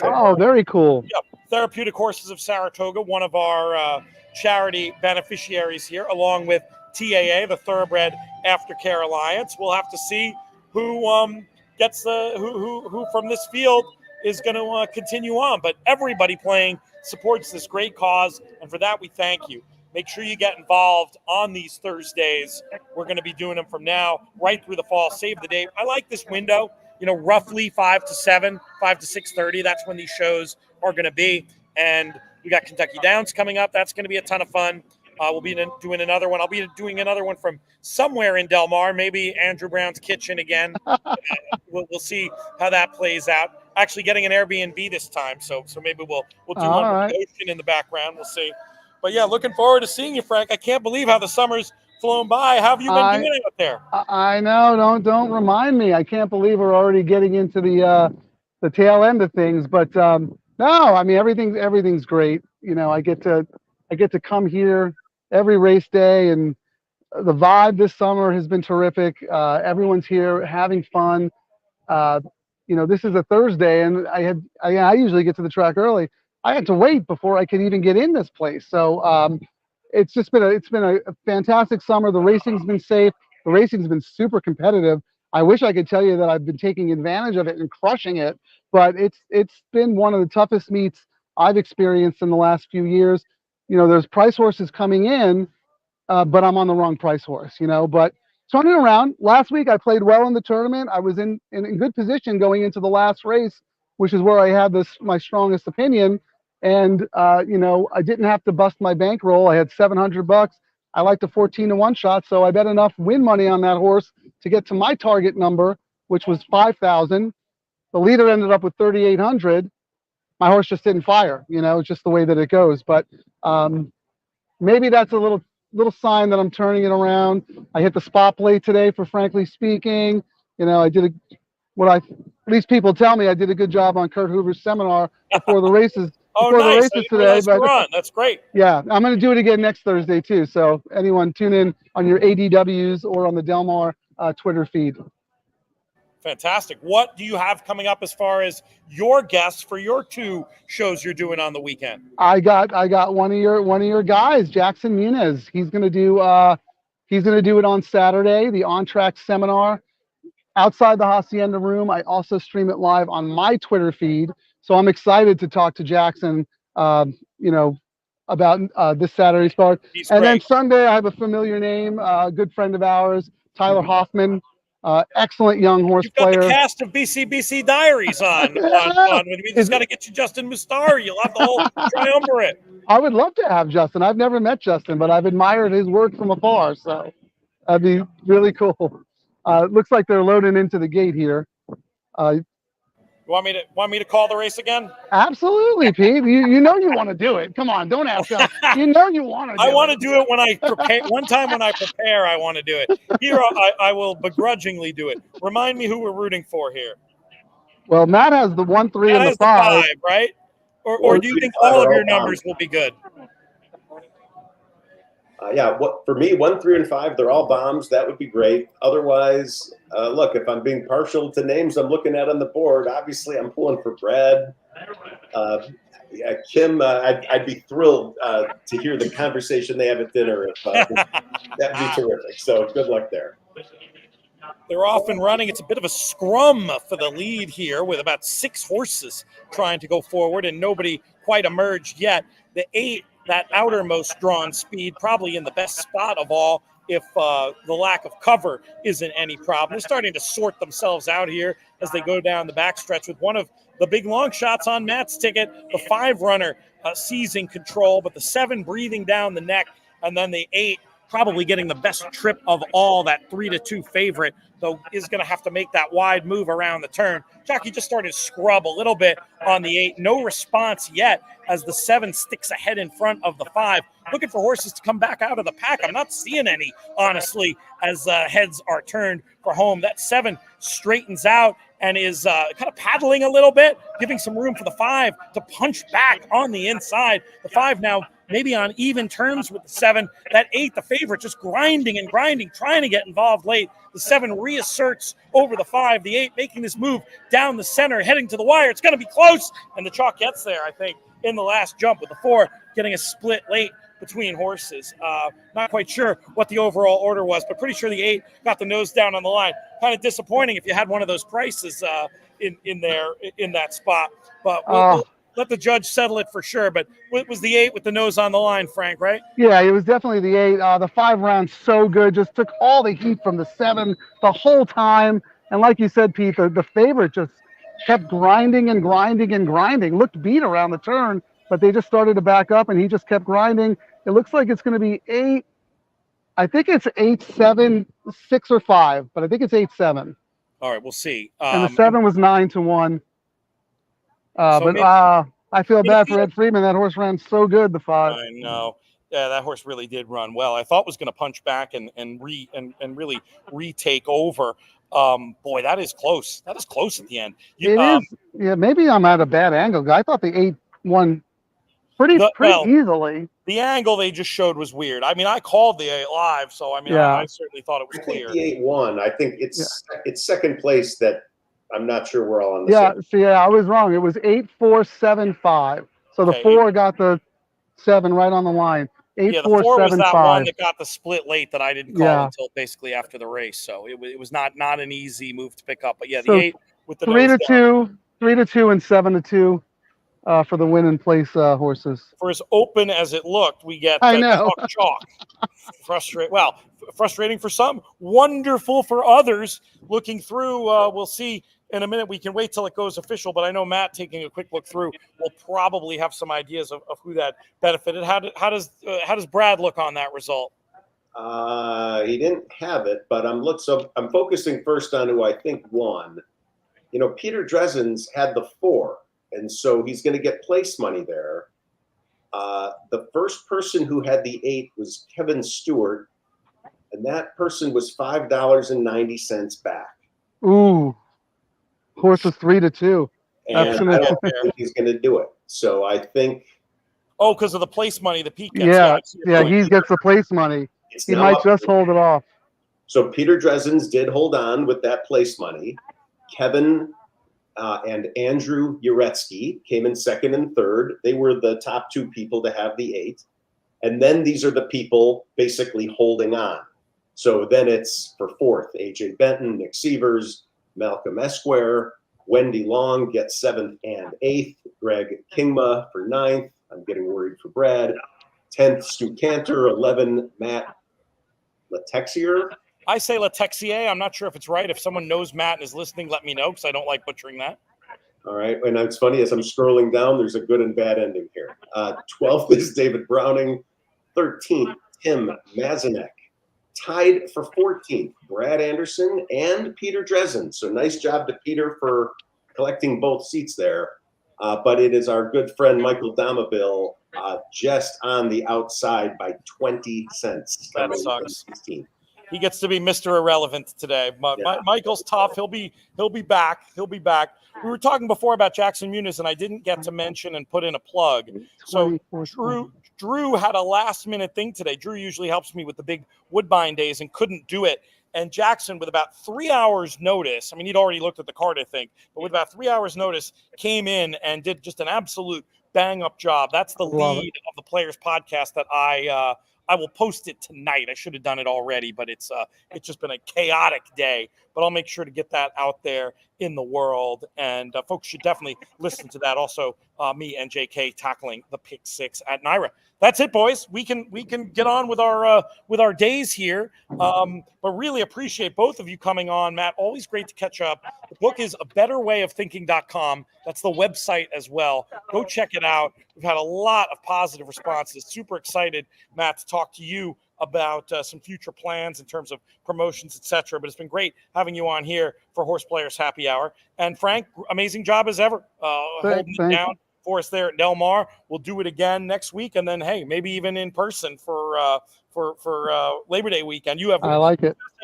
Oh, very cool. Yep. Therapeutic Horses of Saratoga, one of our charity beneficiaries here, along with TAA, the Thoroughbred Aftercare Alliance. We'll have to see who gets who from this field is going to continue on. But everybody playing supports this great cause, and for that we thank you. Make sure you get involved on these Thursdays. We're going to be doing them from now right through the fall. Save the date. I like this window, roughly 5 to 7, 5 to 6:30. That's when these shows are going to be. And we got Kentucky Downs coming up. That's going to be a ton of fun. We'll be doing another one. I'll be doing another one from somewhere in Del Mar, maybe Andrew Brown's kitchen again. We'll see how that plays out. Actually getting an Airbnb this time, so maybe we'll do one with the ocean in the background. We'll see. But yeah, looking forward to seeing you, Frank. I can't believe how the summer's flown by. How have you been doing out there? I know. Don't remind me. I can't believe we're already getting into the tail end of things. But no, I mean everything's great. I get to come here every race day, and the vibe this summer has been terrific. Everyone's here having fun. This is a Thursday, and I usually get to the track early. I had to wait before I could even get in this place. So it's been a fantastic summer. The racing's been safe. The racing's been super competitive. I wish I could tell you that I've been taking advantage of it and crushing it, but it's been one of the toughest meets I've experienced in the last few years. There's price horses coming in, but I'm on the wrong price horse. But turning around, last week I played well in the tournament. I was in good position going into the last race, which is where I had my strongest opinion. And, I didn't have to bust my bankroll. I had $700. I liked a 14-to-1 shot, so I bet enough win money on that horse to get to my target number, which was 5,000. The leader ended up with 3,800. My horse just didn't fire. It's just the way that it goes. But maybe that's a little sign that I'm turning it around. I hit the spot plate today for Frankly Speaking. I did at least people tell me I did a good job on Kurt Hoover's seminar before the races. Oh, Before nice. the I races didn't today, realize you but were on. That's great. yeah, I'm going to do it again next Thursday too. So anyone tune in on your ADWs or on the Del Mar Twitter feed. Fantastic. What do you have coming up as far as your guests for your 2 shows you're doing on the weekend? I got one of your guys, Jackson Muniz. He's going to do it on Saturday, the On Track seminar outside the Hacienda room. I also stream it live on my Twitter feed. So I'm excited to talk to Jackson, about this Saturday's part. He's And then great. Sunday, I have a familiar name, a good friend of ours, Tyler Hoffman, excellent young horse You've got the player. cast of BCBC Diaries on. We just got to get you Justin Mustari. You'll have the whole triumvirate. I would love to have Justin. I've never met Justin, but I've admired his work from afar. So that'd be really cool. It looks like they're loading into the gate here. Want me to call the race again? Absolutely, Pete. You know you want to do it. Come on, don't ask us. You know you want to do it. I want to do it when I prepare. One time when I prepare, I want to do it. Here, I will begrudgingly do it. Remind me who we're rooting for here. Well, Matt has the 1, 3, and the 5. Right? Or do you think all of your numbers will be good? For me, 1, 3, and 5, they're all bombs. That would be great. Otherwise, look, if I'm being partial to names I'm looking at on the board, obviously I'm pulling for Brad. Kim, I'd be thrilled to hear the conversation they have at dinner. That'd be terrific. So good luck there. They're off and running. It's a bit of a scrum for the lead here with about 6 horses trying to go forward and nobody quite emerged yet. The 8, that outermost drawn speed, probably in the best spot of all if the lack of cover isn't any problem. They're starting to sort themselves out here as they go down the backstretch with one of the big long shots on Matt's ticket, the 5 runner seizing control, but the 7 breathing down the neck, and then the 8 probably getting the best trip of all. That 3-2 favorite, though, is going to have to make that wide move around the turn. Jockey just started to scrub a little bit on the 8. No response yet as the 7 sticks ahead in front of the 5. Looking for horses to come back out of the pack. I'm not seeing any, honestly, as heads are turned for home. That 7 straightens out and is kind of paddling a little bit, giving some room for the 5 to punch back on the inside. The 5 now maybe on even terms with the 7. That 8, the favorite, just grinding and grinding, trying to get involved late. The 7 reasserts over the 5. The 8 making this move down the center, heading to the wire. It's going to be close, and the chalk gets there, I think, in the last jump, with the 4 getting a split late between horses. Not quite sure what the overall order was, but pretty sure the 8 got the nose down on the line. Kind of disappointing if you had one of those prices in that spot. But we'll let the judge settle it for sure. But it was the 8 with the nose on the line, Frank, right? Yeah, it was definitely the 8. The 5 rounds so good, just took all the heat from the 7 the whole time. And like you said, Pete, the favorite just kept grinding and grinding and grinding. Looked beat around the turn, but they just started to back up, and he just kept grinding. It looks like it's going to be 8. I think it's 8-7, 6 or 5, but I think it's 8-7. All right, we'll see. And the 7 was 9-1. I feel bad for Ed Freeman. That horse ran so good, the 5. I know. Yeah, that horse really did run well. I thought was going to punch back and really retake over. Boy, that is close. That is close at the end. It is. Yeah, maybe I'm at a bad angle. I thought the 8 won pretty easily. The angle they just showed was weird. I mean, I called the 8 live, so I mean, yeah. I certainly thought it was clear. I think the 8 won. I think it's second place that I'm not sure we're all on the same. I was wrong. It was 8-4-7-5. So the 4 got the 7 right on the line. 8-4-7-5. The 4 was that one that got the split late that I didn't call until basically after the race. So it was not an easy move to pick up. But the 8 with the 3-2, 3-2, and 7-2. For the win and place horses. For as open as it looked, we get chalk. Frustrating for some, wonderful for others. Looking through, we'll see in a minute. We can wait till it goes official, but I know Matt, taking a quick look through, will probably have some ideas of who that benefited. How does Brad look on that result? He didn't have it, but I'm focusing first on who I think won. Peter Dresden's had the 4. And so he's going to get place money there. The first person who had the 8 was Kevin Stewart, and that person was $5.90 back. Ooh. Horse was 3-2. And That's I gonna- don't think he's going to do it. So I think Oh, because of the place money the Pete gets. Yeah, I see your point. he gets the place money. it's He now might up just to- hold it off. So Peter Dresens did hold on with that place money. Kevin and Andrew Uretsky came in second and third. They were the top two people to have the 8. And then these are the people basically holding on. So then it's for fourth, AJ Benton, Nick Sievers, Malcolm Esquire, Wendy Long gets 7th and 8th, Greg Kingma for 9th. I'm getting worried for Brad. 10th, Stu Cantor, 11, Matt Letexier. I say Letexier. I'm not sure if it's right. If someone knows Matt and is listening, let me know because I don't like butchering that. All right. And it's funny, as I'm scrolling down, there's a good and bad ending here. 12th is David Browning. 13th, Tim Mazanek. Tied for 14th, Brad Anderson and Peter Dresden. So nice job to Peter for collecting both seats there. But it is our good friend Michael Damaville just on the outside by 20 cents. That sucks. 16th. He gets to be Mr. Irrelevant today. Michael's tough. He'll be back. He'll be back. We were talking before about Jackson Muniz, and I didn't get to mention and put in a plug. So Drew had a last-minute thing today. Drew usually helps me with the big Woodbine days and couldn't do it. And Jackson, with about 3 hours' notice, I mean, he'd already looked at the card, I think, but with about 3 hours' notice, came in and did just an absolute bang-up job. That's the lead of the Players podcast that I will post it tonight. I should have done it already, but it's just been a chaotic day. But I'll make sure to get that out there in the world, and folks should definitely listen to that. Also, me and JK tackling the pick 6 at NYRA. That's it, boys. We can get on with our days here. But really appreciate both of you coming on, Matt. Always great to catch up. The book is abetterwayofthinking.com. That's the website as well. Go check it out. We've had a lot of positive responses. Super excited, Matt, to talk to you about some future plans in terms of promotions, etc. But it's been great having you on here for Horse Players Happy Hour. And Frank, amazing job as ever, holding it down for us there at Del Mar. We'll do it again next week, and then hey, maybe even in person for Labor Day weekend. You have a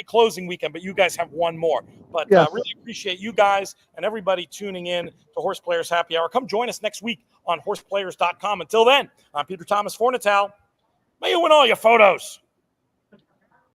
closing weekend, but you guys have one more. But really appreciate you guys and everybody tuning in to Horse Players Happy Hour. Come join us next week on horseplayers.com. Until then, I'm Peter Thomas Fornatal. May you win all your photos.